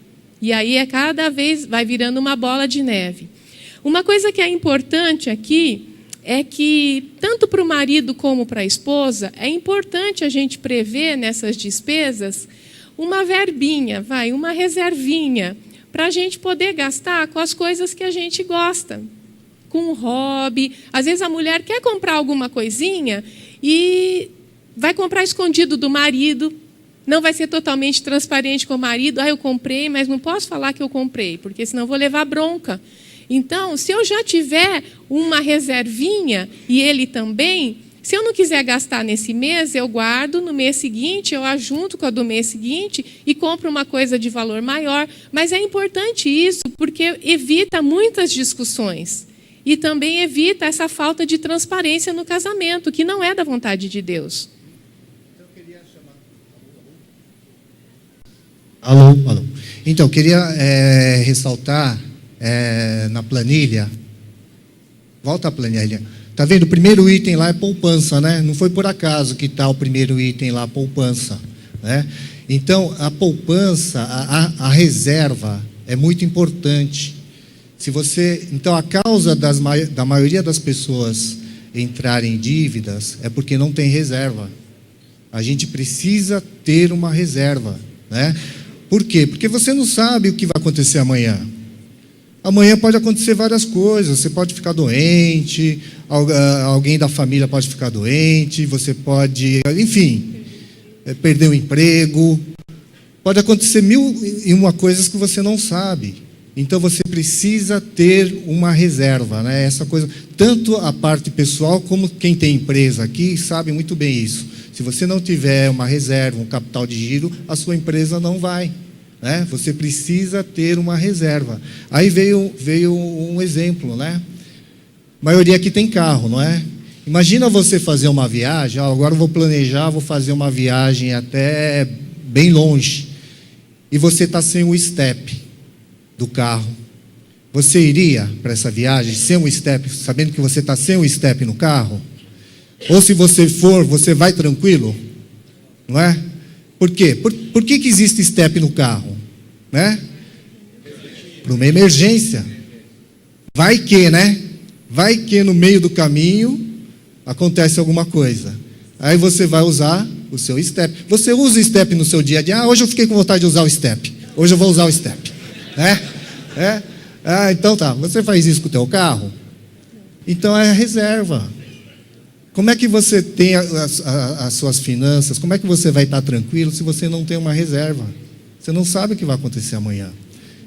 E aí, cada vez vai virando uma bola de neve. Uma coisa que é importante aqui é que, tanto para o marido como para a esposa, é importante a gente prever nessas despesas uma verbinha, uma reservinha, para a gente poder gastar com as coisas que a gente gosta, com um hobby. Às vezes a mulher quer comprar alguma coisinha e vai comprar escondido do marido, não vai ser totalmente transparente com o marido. Eu comprei, mas não posso falar que eu comprei, porque senão vou levar bronca. Então, se eu já tiver uma reservinha, e ele também, se eu não quiser gastar nesse mês, eu guardo, no mês seguinte eu ajunto com a do mês seguinte e compro uma coisa de valor maior. Mas é importante isso, porque evita muitas discussões. E também evita essa falta de transparência no casamento, que não é da vontade de Deus. Alô. Então, eu queria ressaltar na planilha. Volta a planilha. Está vendo? O primeiro item lá é poupança, né? Não foi por acaso que está o primeiro item lá, poupança, né? Então, a poupança, a reserva é muito importante. Então, a causa da maioria das pessoas entrarem em dívidas é porque não tem reserva. A gente precisa ter uma reserva, né? Por quê? Porque você não sabe o que vai acontecer amanhã. Amanhã pode acontecer várias coisas. Você pode ficar doente, alguém da família pode ficar doente, você pode, enfim, perder o emprego. Pode acontecer 1001 coisas que você não sabe. Então você precisa ter uma reserva, né? Essa coisa, tanto a parte pessoal como quem tem empresa aqui sabe muito bem isso. Se você não tiver uma reserva, um capital de giro, a sua empresa não vai, né? Você precisa ter uma reserva. Aí veio um exemplo, né? A maioria aqui tem carro, não é? Imagina você fazer uma viagem, agora eu vou planejar, vou fazer uma viagem até bem longe, e você está sem o step do carro. Você iria para essa viagem sem um step, sabendo que você está sem o step no carro? Ou se você for, você vai tranquilo? Não é? Por quê? Por que existe step no carro? Né? Para uma emergência. Vai que, né? Vai que no meio do caminho acontece alguma coisa. Aí você vai usar o seu step. Você usa o step no seu dia a dia. Hoje eu fiquei com vontade de usar o step. Hoje eu vou usar o step. Então tá. Você faz isso com o teu carro? Então é a reserva. Como é que você tem as suas finanças? Como é que você vai estar tranquilo se você não tem uma reserva? Você não sabe o que vai acontecer amanhã.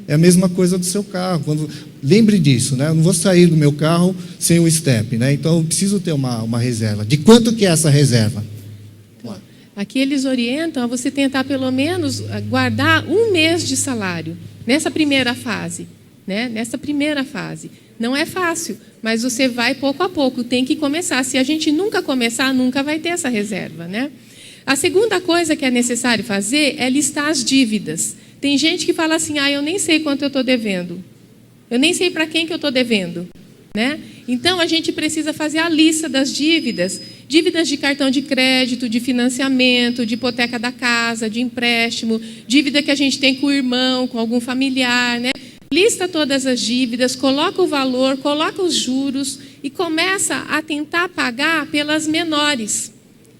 É a mesma coisa do seu carro. Lembre disso, né? Eu não vou sair do meu carro sem o step, né? Então eu preciso ter uma reserva. De quanto que é essa reserva? Aqui eles orientam a você tentar pelo menos guardar 1 mês de salário nessa primeira fase, né? Nessa primeira fase. Não é fácil, mas você vai pouco a pouco, tem que começar. Se a gente nunca começar, nunca vai ter essa reserva, né? A segunda coisa que é necessário fazer é listar as dívidas. Tem gente que fala assim, eu nem sei quanto eu estou devendo. Eu nem sei para quem que eu estou devendo, né? Então, a gente precisa fazer a lista das dívidas. Dívidas de cartão de crédito, de financiamento, de hipoteca da casa, de empréstimo, dívida que a gente tem com o irmão, com algum familiar, né? Lista todas as dívidas, coloca o valor, coloca os juros e começa a tentar pagar pelas menores.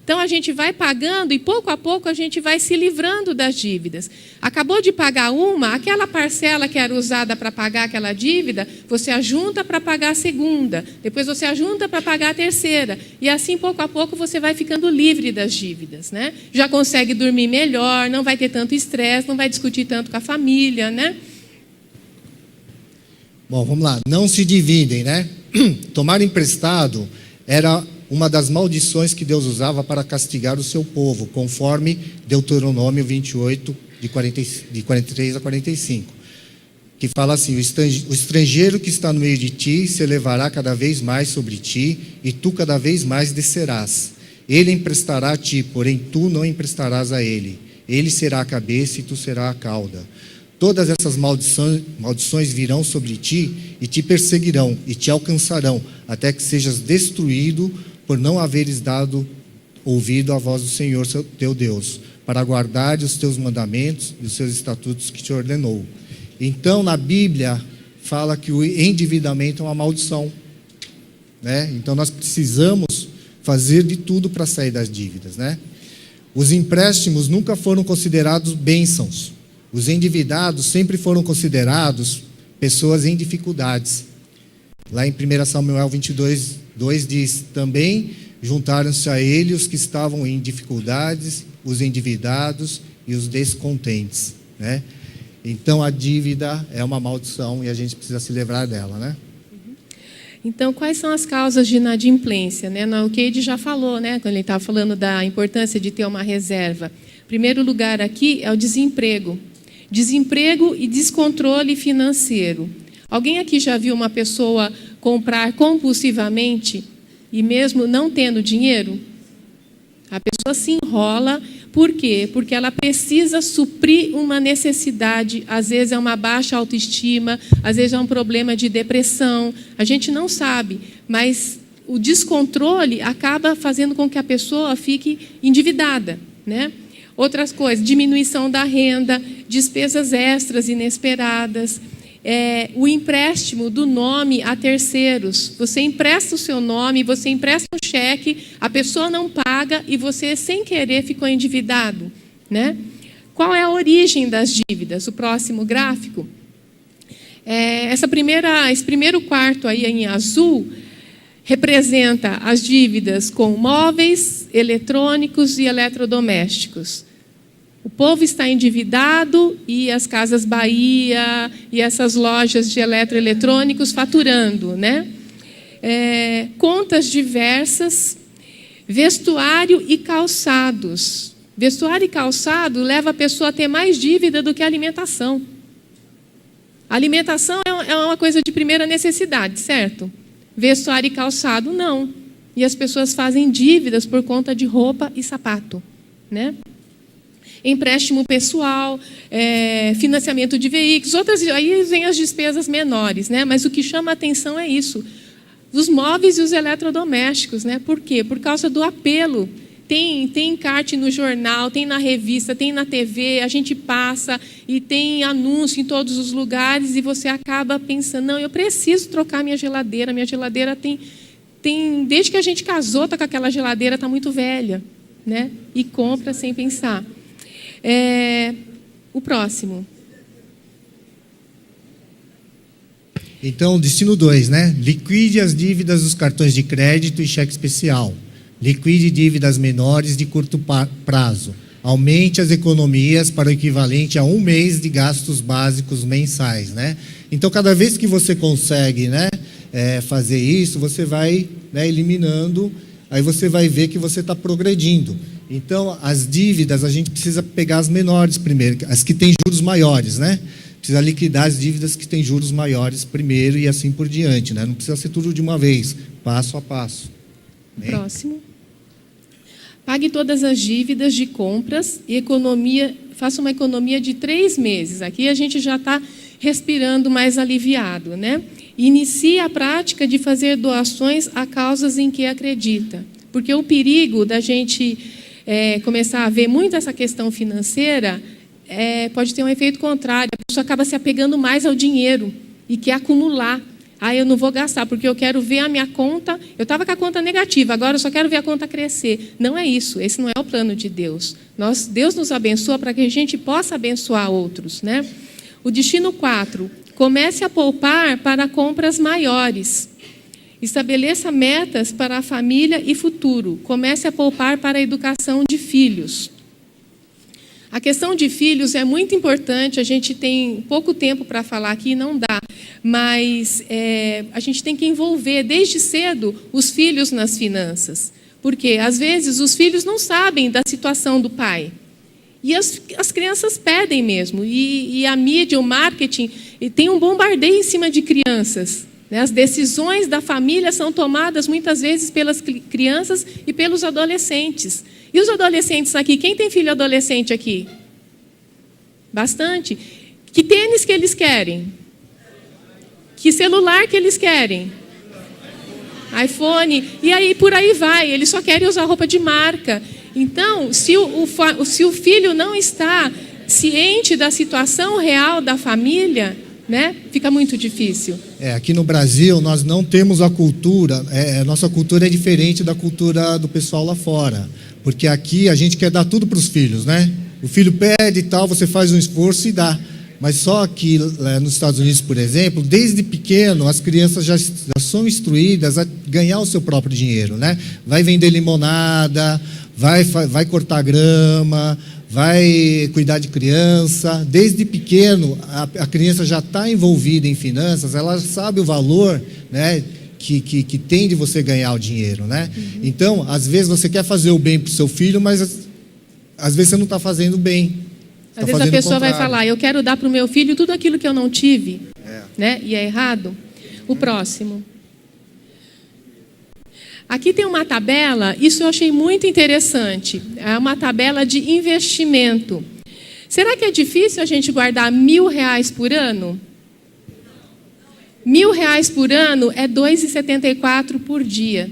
Então, a gente vai pagando e, pouco a pouco, a gente vai se livrando das dívidas. Acabou de pagar aquela parcela que era usada para pagar aquela dívida, você ajunta para pagar a segunda, depois você ajunta para pagar a terceira. E assim, pouco a pouco, você vai ficando livre das dívidas, né? Já consegue dormir melhor, não vai ter tanto estresse, não vai discutir tanto com a família, né? Bom, vamos lá. Não se dividem, né? Tomar emprestado era uma das maldições que Deus usava para castigar o seu povo, conforme Deuteronômio 28, de 43 a 45, que fala assim, o estrangeiro que está no meio de ti se elevará cada vez mais sobre ti, e tu cada vez mais descerás. Ele emprestará a ti, porém tu não emprestarás a ele. Ele será a cabeça e tu serás a cauda. Todas essas maldições virão sobre ti e te perseguirão e te alcançarão, até que sejas destruído por não haveres dado ouvido à voz do Senhor, teu Deus, para guardar os teus mandamentos e os seus estatutos que te ordenou. Então, na Bíblia, fala que o endividamento é uma maldição, né? Então, nós precisamos fazer de tudo para sair das dívidas, né? Os empréstimos nunca foram considerados bênçãos. Os endividados sempre foram considerados pessoas em dificuldades. Lá em 1 Samuel 22, 2 diz, também juntaram-se a ele os que estavam em dificuldades, os endividados e os descontentes, né? Então, a dívida é uma maldição e a gente precisa se livrar dela, né? Então, quais são as causas de inadimplência, né? O Keide já falou, né? Quando ele estava falando da importância de ter uma reserva. Primeiro lugar aqui é o desemprego. Desemprego e descontrole financeiro. Alguém aqui já viu uma pessoa comprar compulsivamente e mesmo não tendo dinheiro? A pessoa se enrola. Por quê? Porque ela precisa suprir uma necessidade. Às vezes é uma baixa autoestima, às vezes é um problema de depressão. A gente não sabe, mas o descontrole acaba fazendo com que a pessoa fique endividada, né? Outras coisas, diminuição da renda, despesas extras inesperadas, o empréstimo do nome a terceiros. Você empresta o seu nome, você empresta um cheque, a pessoa não paga e você, sem querer, ficou endividado, né? Qual é a origem das dívidas? O próximo gráfico. Esse primeiro quarto aí em azul representa as dívidas com móveis, eletrônicos e eletrodomésticos. O povo está endividado e as Casas Bahia e essas lojas de eletroeletrônicos faturando, né? Contas diversas, vestuário e calçados. Vestuário e calçado leva a pessoa a ter mais dívida do que a alimentação. A alimentação é uma coisa de primeira necessidade, certo? Vestuário e calçado, não. E as pessoas fazem dívidas por conta de roupa e sapato, né? Empréstimo pessoal, financiamento de veículos, aí vem as despesas menores, né? Mas o que chama a atenção é isso. Os móveis e os eletrodomésticos, né? Por quê? Por causa do apelo. tem encarte no jornal, tem na revista, tem na TV, a gente passa e tem anúncio em todos os lugares e você acaba pensando, não, eu preciso trocar minha geladeira tem desde que a gente casou, está com aquela geladeira, está muito velha, né? E compra sem pensar. O próximo. Então, destino 2, né? Liquide as dívidas dos cartões de crédito e cheque especial. Liquide dívidas menores de curto prazo. Aumente as economias para o equivalente a 1 mês de gastos básicos mensais, né? Então, cada vez que você consegue, né, fazer isso, você vai, né, eliminando, aí você vai ver que você está progredindo. Então, as dívidas, a gente precisa pegar as menores primeiro, as que têm juros maiores, né? Precisa liquidar as dívidas que têm juros maiores primeiro e assim por diante, né? Não precisa ser tudo de uma vez, passo a passo. Próximo. Pague todas as dívidas de compras e faça uma economia de 3 meses. Aqui a gente já está respirando mais aliviado, né? Inicie a prática de fazer doações a causas em que acredita. Porque o perigo da gente começar a ver muito essa questão financeira pode ter um efeito contrário. A pessoa acaba se apegando mais ao dinheiro e quer acumular. Eu não vou gastar, porque eu quero ver a minha conta. Eu estava com a conta negativa, agora eu só quero ver a conta crescer. Não é isso, esse não é o plano de Deus. Deus nos abençoa para que a gente possa abençoar outros, né? O destino 4, comece a poupar para compras maiores. Estabeleça metas para a família e futuro. Comece a poupar para a educação de filhos. A questão de filhos é muito importante, a gente tem pouco tempo para falar aqui, não dá, mas a gente tem que envolver desde cedo os filhos nas finanças, porque às vezes os filhos não sabem da situação do pai, e as crianças pedem mesmo, e a mídia, o marketing, tem um bombardeio em cima de crianças, né? As decisões da família são tomadas muitas vezes pelas crianças e pelos adolescentes. E os adolescentes aqui, quem tem filho adolescente aqui? Bastante. Que tênis que eles querem? Que celular que eles querem? iPhone. E aí por aí vai, eles só querem usar roupa de marca. Então, se o filho não está ciente da situação real da família, né, fica muito difícil. Aqui no Brasil, nós não temos a cultura, nossa cultura é diferente da cultura do pessoal lá fora. Porque aqui a gente quer dar tudo para os filhos, né? O filho pede e tal, você faz um esforço e dá. Mas só que nos Estados Unidos, por exemplo, desde pequeno, as crianças já são instruídas a ganhar o seu próprio dinheiro, né? Vai vender limonada, vai cortar grama, vai cuidar de criança. Desde pequeno, a criança já está envolvida em finanças, ela sabe o valor, né, que tem de você ganhar o dinheiro, né? Uhum. Então, às vezes você quer fazer o bem para o seu filho, mas às vezes você não está fazendo bem. Às vezes a pessoa vai falar, eu quero dar para o meu filho tudo aquilo que eu não tive, né? E é errado. O próximo. Aqui tem uma tabela, isso eu achei muito interessante. É uma tabela de investimento. Será que é difícil a gente guardar R$1.000 por ano? R$1.000 por ano é R$2,74 por dia.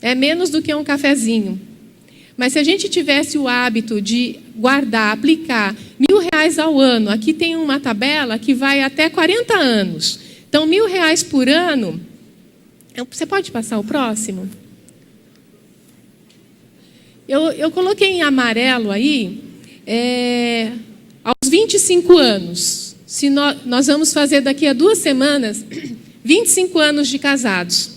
É menos do que um cafezinho. Mas se a gente tivesse o hábito de guardar, aplicar R$1.000 ao ano, aqui tem uma tabela que vai até 40 anos. Então, R$1.000 por ano. Você pode passar o próximo? Eu coloquei em amarelo aí, aos 25 anos. Se nós vamos fazer daqui a 2 semanas, 25 anos de casados.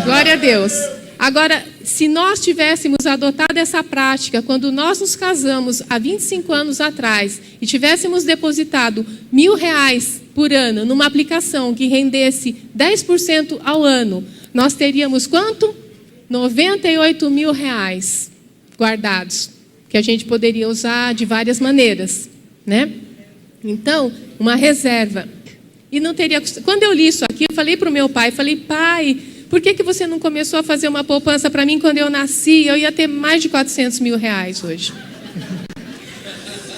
Glória a Deus. Agora, se nós tivéssemos adotado essa prática, quando nós nos casamos há 25 anos atrás, e tivéssemos depositado R$1.000 por ano numa aplicação que rendesse 10% ao ano, nós teríamos quanto? R$98.000 guardados, que a gente poderia usar de várias maneiras, né? Então, uma reserva. E não teria. Quando eu li isso aqui, eu falei para o meu pai, pai, por que você não começou a fazer uma poupança para mim quando eu nasci? Eu ia ter mais de R$400.000 hoje.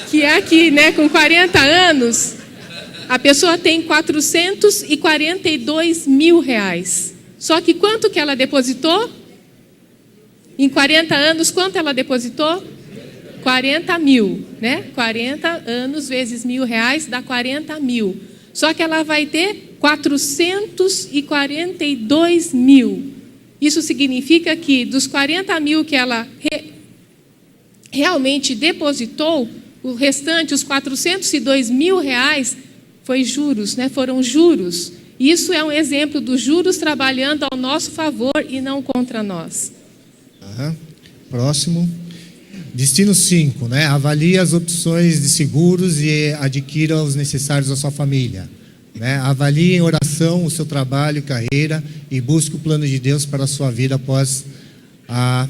Que é aqui, né, com 40 anos, a pessoa tem R$442.000. Só que quanto que ela depositou? Em 40 anos, quanto ela depositou? 40 mil, né? 40 anos vezes R$ 1.000 dá 40 mil. Só que ela vai ter 442 mil. Isso significa que dos 40 mil que ela realmente depositou, o restante, os 402 mil reais, foi juros, né? Foram juros. Isso é um exemplo dos juros trabalhando ao nosso favor e não contra nós. Próximo. Destino 5, né? Avalie as opções de seguros e adquira os necessários à sua família. Né? Avalie em oração o seu trabalho e carreira e busque o plano de Deus para a sua vida após a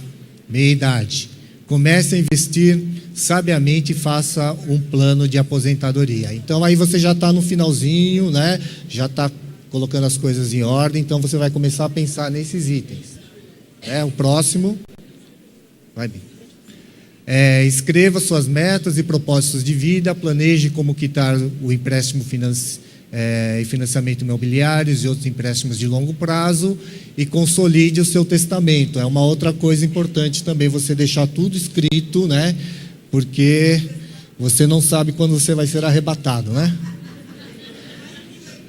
meia-idade. Comece a investir sabiamente e faça um plano de aposentadoria. Então, aí você já está no finalzinho, né? Já está colocando as coisas em ordem, então você vai começar a pensar nesses itens. O próximo. Vai bem. Escreva suas metas e propósitos de vida, planeje como quitar o empréstimo e financiamento imobiliários e outros empréstimos de longo prazo e consolide o seu testamento. É uma outra coisa importante também, você deixar tudo escrito, né? Porque você não sabe quando você vai ser arrebatado, né?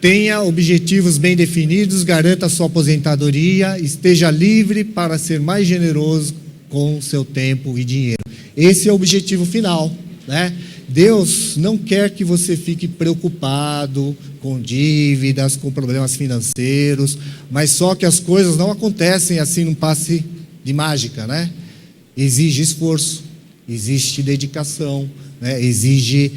Tenha objetivos bem definidos, garanta a sua aposentadoria, esteja livre para ser mais generoso com o seu tempo e dinheiro. Esse é o objetivo final, né? Deus não quer que você fique preocupado com dívidas, com problemas financeiros, mas só que as coisas não acontecem assim num passe de mágica, né? Exige esforço, existe dedicação, né? Exige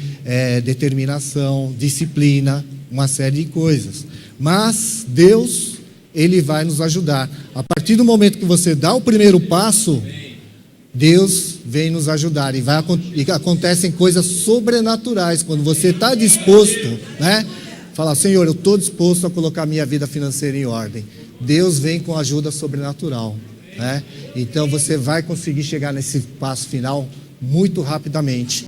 determinação, disciplina, uma série de coisas. Mas Deus, Ele vai nos ajudar. A partir do momento que você dá o primeiro passo, Deus vem nos ajudar e acontecem coisas sobrenaturais quando você está disposto, né? Fala, Senhor, eu estou disposto a colocar minha vida financeira em ordem. Deus vem com ajuda sobrenatural, né? Então você vai conseguir chegar nesse passo final muito rapidamente.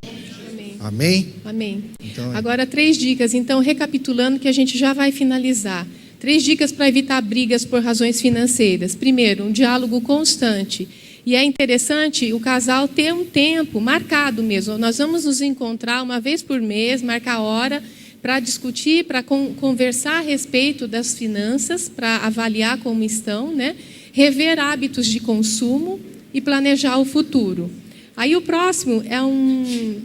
Amém? Amém. Então, agora 3 dicas. Então, recapitulando que a gente já vai finalizar. 3 dicas para evitar brigas por razões financeiras. Primeiro, um diálogo constante. E é interessante o casal ter um tempo marcado mesmo. Nós vamos nos encontrar uma vez por mês, marcar hora para discutir, para conversar a respeito das finanças, para avaliar como estão, né? Rever hábitos de consumo e planejar o futuro. Aí o próximo é um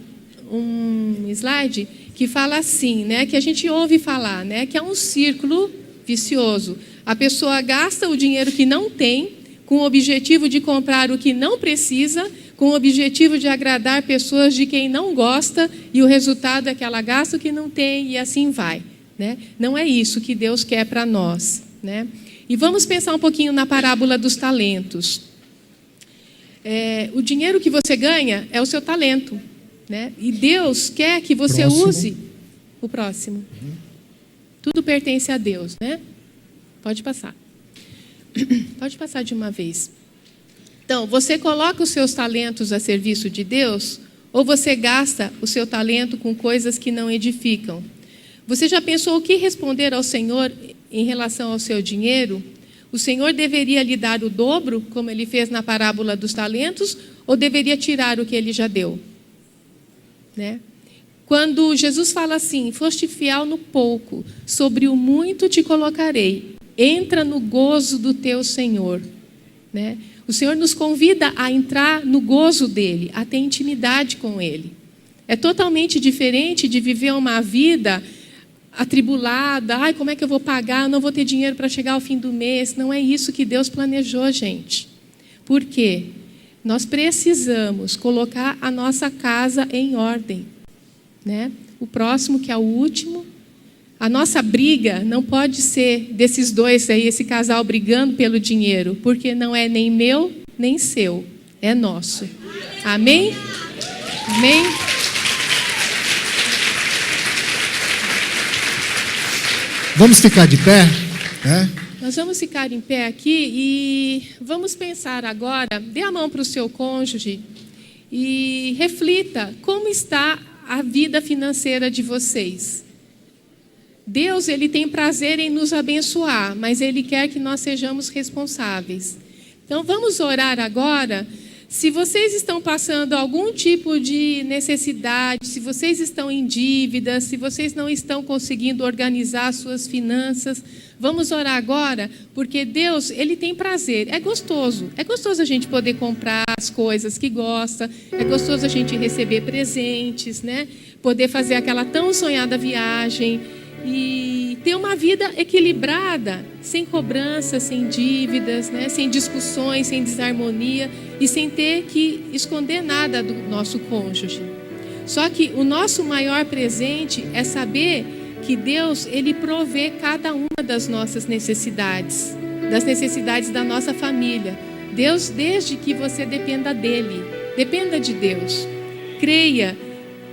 slide que fala assim, né? Que a gente ouve falar, né? Que é um círculo vicioso. A pessoa gasta o dinheiro que não tem, com o objetivo de comprar o que não precisa, com o objetivo de agradar pessoas de quem não gosta, e o resultado é que ela gasta o que não tem e assim vai, né? Não é isso que Deus quer para nós, né? E vamos pensar um pouquinho na parábola dos talentos. O dinheiro que você ganha é o seu talento, né? E Deus quer que você use o próximo. Tudo pertence a Deus, né? Pode passar. Pode passar de uma vez. Então, você coloca os seus talentos a serviço de Deus ou você gasta o seu talento com coisas que não edificam? Você já pensou o que responder ao Senhor em relação ao seu dinheiro? O Senhor deveria lhe dar o dobro, como Ele fez na parábola dos talentos, ou deveria tirar o que Ele já deu? Né? Quando Jesus fala assim, foste fiel no pouco, sobre o muito te colocarei, entra no gozo do teu Senhor. Né? O Senhor nos convida a entrar no gozo dEle, a ter intimidade com Ele. É totalmente diferente de viver uma vida atribulada. Ai, como é que eu vou pagar? Eu não vou ter dinheiro para chegar ao fim do mês. Não é isso que Deus planejou, gente. Por quê? Nós precisamos colocar a nossa casa em ordem. Né? O próximo, que é o último. A nossa briga não pode ser desses dois aí, esse casal brigando pelo dinheiro, porque não é nem meu, nem seu, é nosso. Amém? Amém? Vamos ficar de pé, né? Nós vamos ficar em pé aqui e vamos pensar agora, dê a mão para o seu cônjuge e reflita como está a vida financeira de vocês. Deus, Ele tem prazer em nos abençoar, mas Ele quer que nós sejamos responsáveis. Então vamos orar agora. Se vocês estão passando algum tipo de necessidade, se vocês estão em dívida, se vocês não estão conseguindo organizar suas finanças, vamos orar agora, porque Deus, Ele tem prazer. É gostoso a gente poder comprar as coisas que gosta, é gostoso a gente receber presentes, né? Poder fazer aquela tão sonhada viagem e ter uma vida equilibrada, sem cobrança, sem dívidas, né? Sem discussões, sem desarmonia e sem ter que esconder nada do nosso cônjuge. Só que o nosso maior presente é saber que Deus, Ele provê cada uma das nossas necessidades, das necessidades da nossa família. Deus, desde que você dependa dEle, dependa de Deus, creia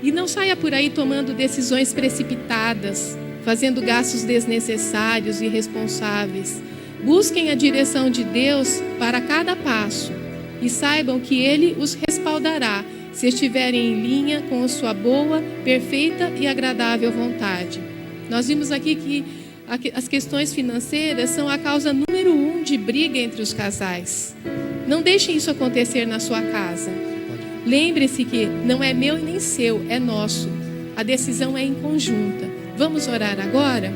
e não saia por aí tomando decisões precipitadas, fazendo gastos desnecessários e irresponsáveis. Busquem a direção de Deus para cada passo e saibam que Ele os respaldará se estiverem em linha com a sua boa, perfeita e agradável vontade. Nós vimos aqui que as questões financeiras são a causa número 1 de briga entre os casais. Não deixem isso acontecer na sua casa. Lembre-se que não é meu e nem seu, é nosso. A decisão é em conjunta. Vamos orar agora?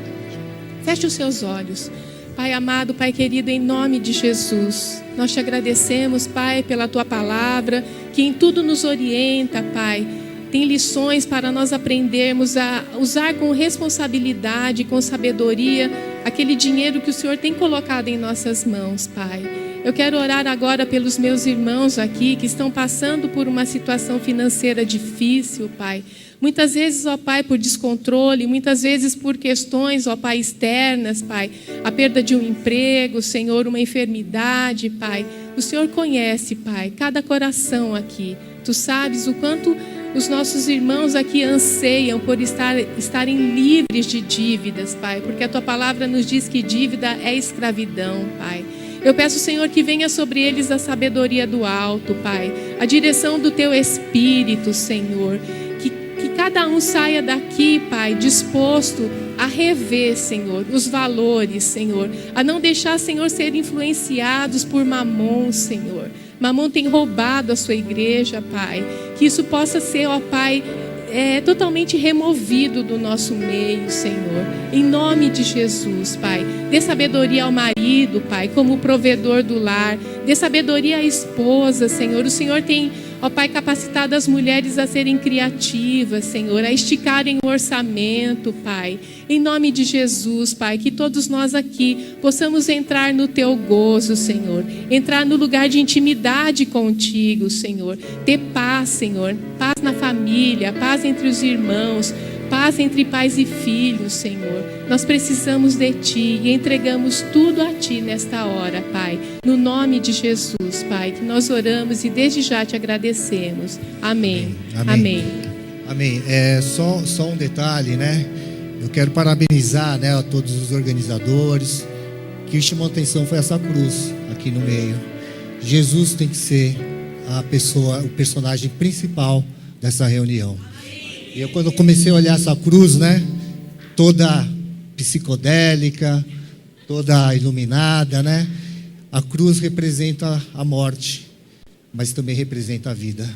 Feche os seus olhos. Pai amado, Pai querido, em nome de Jesus, nós te agradecemos, Pai, pela Tua palavra, que em tudo nos orienta, Pai. Tem lições para nós aprendermos a usar com responsabilidade, com sabedoria, aquele dinheiro que o Senhor tem colocado em nossas mãos, Pai. Eu quero orar agora pelos meus irmãos aqui que estão passando por uma situação financeira difícil, Pai. Muitas vezes, ó Pai, por descontrole, muitas vezes por questões, ó Pai, externas, Pai. A perda de um emprego, Senhor, uma enfermidade, Pai. O Senhor conhece, Pai, cada coração aqui. Tu sabes o quanto os nossos irmãos aqui anseiam por estarem livres de dívidas, Pai. Porque a Tua palavra nos diz que dívida é escravidão, Pai. Eu peço, Senhor, que venha sobre eles a sabedoria do alto, Pai. A direção do Teu Espírito, Senhor. Que cada um saia daqui, Pai, disposto a rever, Senhor, os valores, Senhor. A não deixar, Senhor, ser influenciados por Mamon, Senhor. Mamon tem roubado a sua igreja, Pai. Que isso possa ser, ó Pai, totalmente removido do nosso meio, Senhor. Em nome de Jesus, Pai. Dê sabedoria ao marido, Pai, como provedor do lar. Dê sabedoria à esposa, Senhor. O Senhor tem, ó Pai, capacitado as mulheres a serem criativas, Senhor, a esticarem o orçamento, Pai. Em nome de Jesus, Pai, que todos nós aqui possamos entrar no Teu gozo, Senhor. Entrar no lugar de intimidade contigo, Senhor. Ter paz, Senhor. Paz na família, paz entre os irmãos, paz entre pais e filhos, Senhor. Nós precisamos de Ti e entregamos tudo a Ti nesta hora, Pai. No nome de Jesus, Pai, que nós oramos e desde já Te agradecemos. Amém. Amém. Amém. Só um detalhe, né? Eu quero parabenizar, né, a todos os organizadores. Que chamou a atenção foi essa cruz aqui no meio. Jesus tem que ser o personagem principal dessa reunião. E eu, quando comecei a olhar essa cruz, né, toda psicodélica, toda iluminada, né, a cruz representa a morte, mas também representa a vida,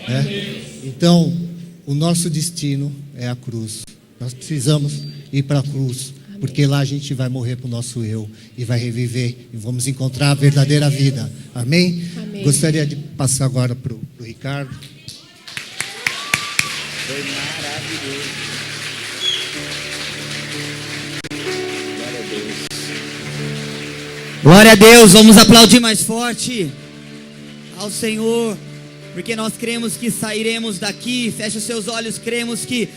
né? Então, o nosso destino é a cruz. Nós precisamos ir para a cruz, porque lá a gente vai morrer para o nosso eu e vai reviver e vamos encontrar a verdadeira vida. Amém? Amém. Gostaria de passar agora para o Ricardo. Foi maravilhoso. Glória a Deus. Glória a Deus. Vamos aplaudir mais forte ao Senhor, porque nós cremos que sairemos daqui. Fecha os seus olhos, cremos que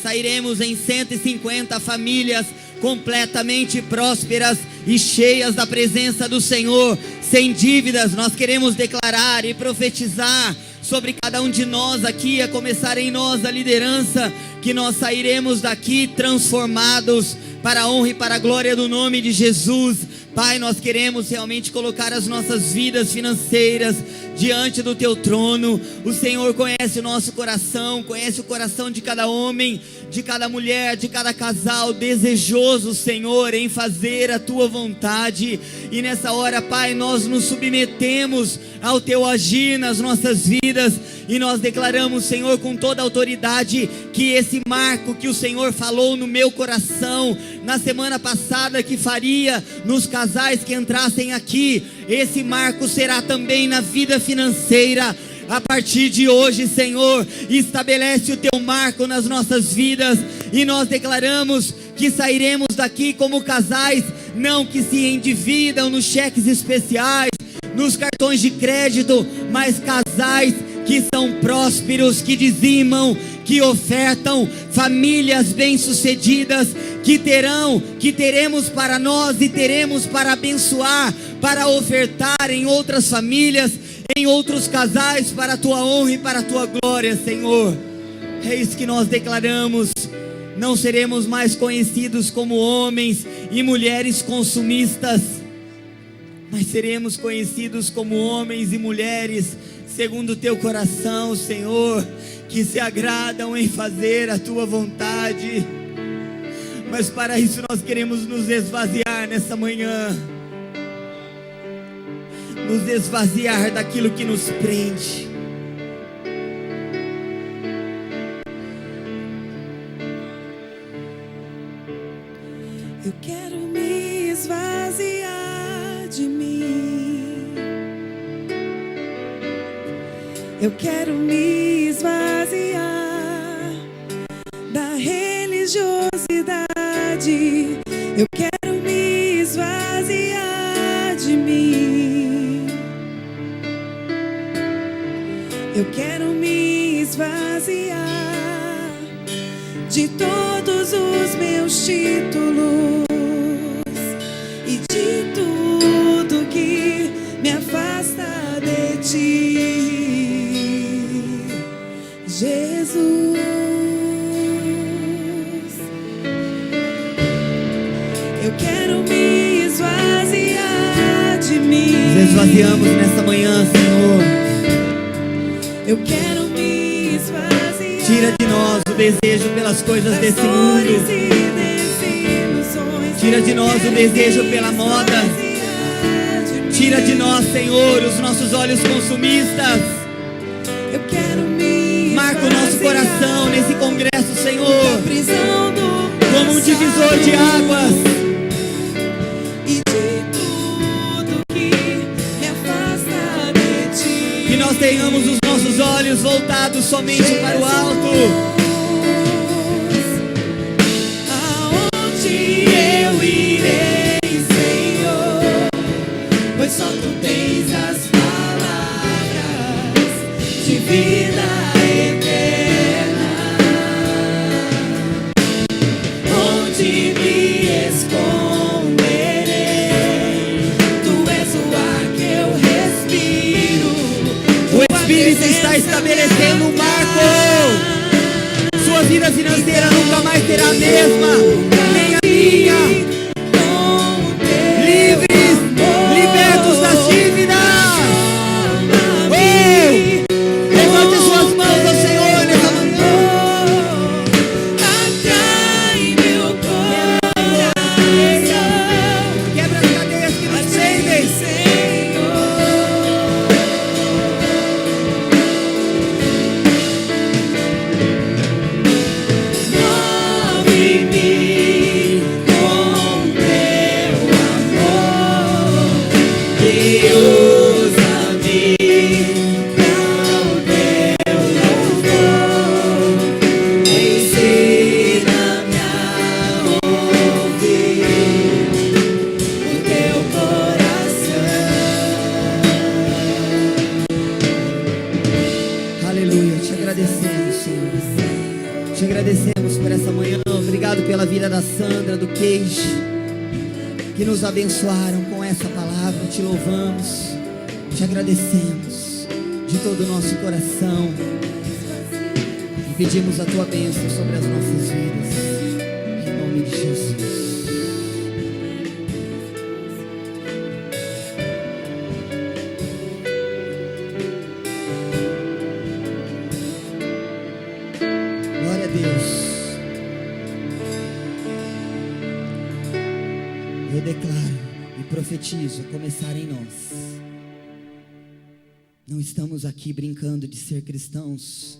sairemos em 150 famílias completamente prósperas e cheias da presença do Senhor, sem dívidas. Nós queremos declarar e profetizar sobre cada um de nós aqui, a começar em nós a liderança, que nós sairemos daqui transformados para a honra e para a glória do nome de Jesus. Pai, nós queremos realmente colocar as nossas vidas financeiras diante do Teu trono. O Senhor conhece o nosso coração, conhece o coração de cada homem, de cada mulher, de cada casal, desejoso, Senhor, em fazer a Tua vontade. E nessa hora, Pai, nós nos submetemos ao Teu agir nas nossas vidas, e nós declaramos, Senhor, com toda a autoridade, que esse marco que o Senhor falou no meu coração na semana passada, que faria nos casais que entrassem aqui, esse marco será também na vida financeira. A partir de hoje, Senhor, estabelece o Teu marco nas nossas vidas, e nós declaramos que sairemos daqui como casais, não que se endividam nos cheques especiais, nos cartões de crédito, mas casais que são prósperos, que dizimam, que ofertam, famílias bem-sucedidas, que teremos para nós e teremos para abençoar, para ofertar em outras famílias, em outros casais, para a Tua honra e para a Tua glória, Senhor. É isso que nós declaramos. Não seremos mais conhecidos como homens e mulheres consumistas, mas seremos conhecidos como homens e mulheres segundo o Teu coração, Senhor, que se agradam em fazer a Tua vontade. Mas para isso nós queremos nos esvaziar nessa manhã, nos esvaziar daquilo que nos prende. Eu quero me esvaziar de mim. Eu quero me esvaziar da religiosidade. Eu quero me esvaziar de mim. Eu quero me esvaziar de todos os meus títulos e de tudo que me afasta de Ti, Jesus. Eu quero me esvaziar de mim. Nos esvaziamos nessa manhã, Senhor. Eu quero me esvaziar. Tira de nós o desejo pelas coisas desse mundo. Tira de nós o desejo pela moda. Tira de nós, Senhor, os nossos olhos consumistas. Eu quero me marca o nosso coração nesse congresso, Senhor, da prisão do como um divisor de águas. E de tudo que me afasta de Ti. Que nós tenhamos os nossos olhos voltados somente para o alto. Aonde eu irei, Senhor, pois só Tu tens as palavras de vida eterna. Onde me esconderei? Tu és o ar que eu respiro. O Espírito está estabelecendo um marco. Sua vida financeira nunca mais será a mesma, nem a minha. Livres, libertos das dívidas. Levante suas mãos ao Senhor nessa manhã. Atrai meu coração. Quebra as cadeias que nos prendem. Move-me com Teu amor e usa-me com Teu louvor. Ensina-me a ouvir o Teu coração. Aleluia, te agradecemos, Senhor. Te agradecemos por essa manhã. Obrigado pela vida da Sandra, do Queijo, que nos abençoaram com essa palavra. Te louvamos, te agradecemos de todo o nosso coração e pedimos a Tua bênção sobre as nossas vidas, em nome de Jesus. Eu declaro e profetizo a começar em nós. Não estamos aqui brincando de ser cristãos,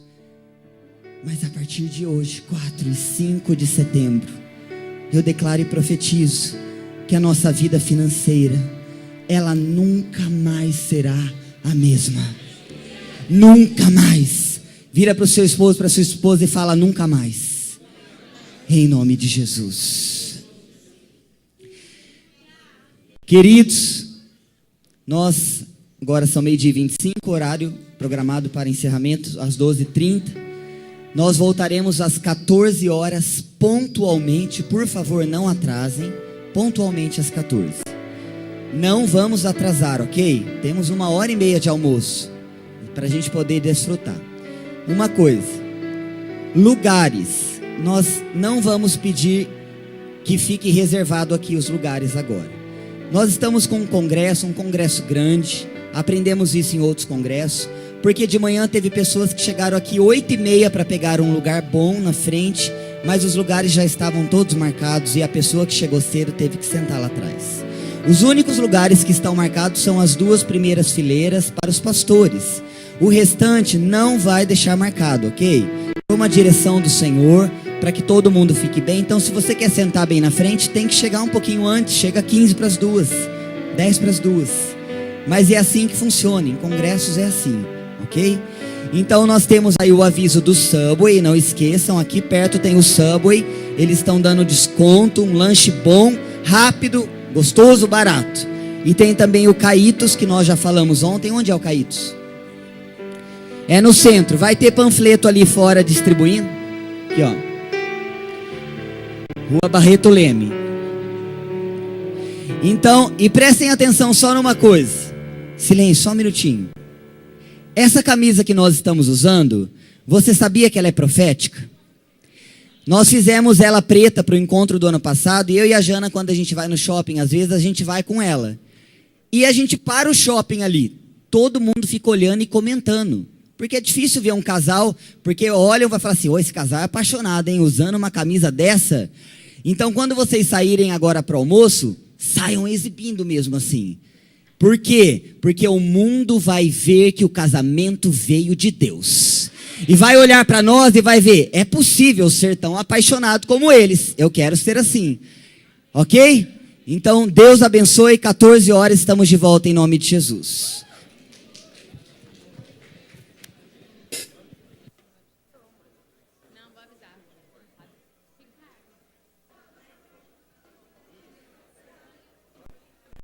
mas a partir de hoje, 4 e 5 de setembro, eu declaro e profetizo que a nossa vida financeira, ela nunca mais será a mesma. Nunca mais. Vira para o seu esposo, para a sua esposa e fala: nunca mais. Em nome de Jesus. Queridos, nós agora são 12h25, horário programado para encerramento às 12h30. Nós voltaremos às 14 horas pontualmente. Por favor, não atrasem. Pontualmente às 14. Não vamos atrasar, ok? Temos 1h30 de almoço para a gente poder desfrutar. Uma coisa: lugares, nós não vamos pedir que fique reservado aqui os lugares agora. Nós estamos com um congresso grande. Aprendemos isso em outros congressos, porque de manhã teve pessoas que chegaram aqui 8h30 para pegar um lugar bom na frente, mas os lugares já estavam todos marcados e a pessoa que chegou cedo teve que sentar lá atrás. Os únicos lugares que estão marcados são as 2 primeiras fileiras para os pastores. O restante não vai deixar marcado, ok? Foi uma direção do Senhor para que todo mundo fique bem. Então, se você quer sentar bem na frente, tem que chegar um pouquinho antes. Chega 15 para as 2, 10 para as 2. Mas é assim que funciona, em congressos é assim, ok? Então nós temos aí o aviso do Subway, não esqueçam, aqui perto tem o Subway. Eles estão dando desconto, um lanche bom, rápido, gostoso, barato. E tem também o Caítos, que nós já falamos ontem. Onde é o Caítos? É no centro. Vai ter panfleto ali fora distribuindo. Aqui, ó. Rua Barreto Leme. Então, e prestem atenção só numa coisa. Silêncio, só um minutinho. Essa camisa que nós estamos usando, você sabia que ela é profética? Nós fizemos ela preta para o encontro do ano passado. E eu e a Jana, quando a gente vai no shopping, às vezes a gente vai com ela. E a gente para o shopping ali. Todo mundo fica olhando e comentando. Porque é difícil ver um casal, porque olham e vai falar assim: esse casal é apaixonado, hein? Usando uma camisa dessa. Então, quando vocês saírem agora para o almoço, saiam exibindo mesmo assim. Por quê? Porque o mundo vai ver que o casamento veio de Deus. E vai olhar para nós e vai ver: é possível ser tão apaixonado como eles. Eu quero ser assim. Ok? Então, Deus abençoe. 14 horas estamos de volta em nome de Jesus.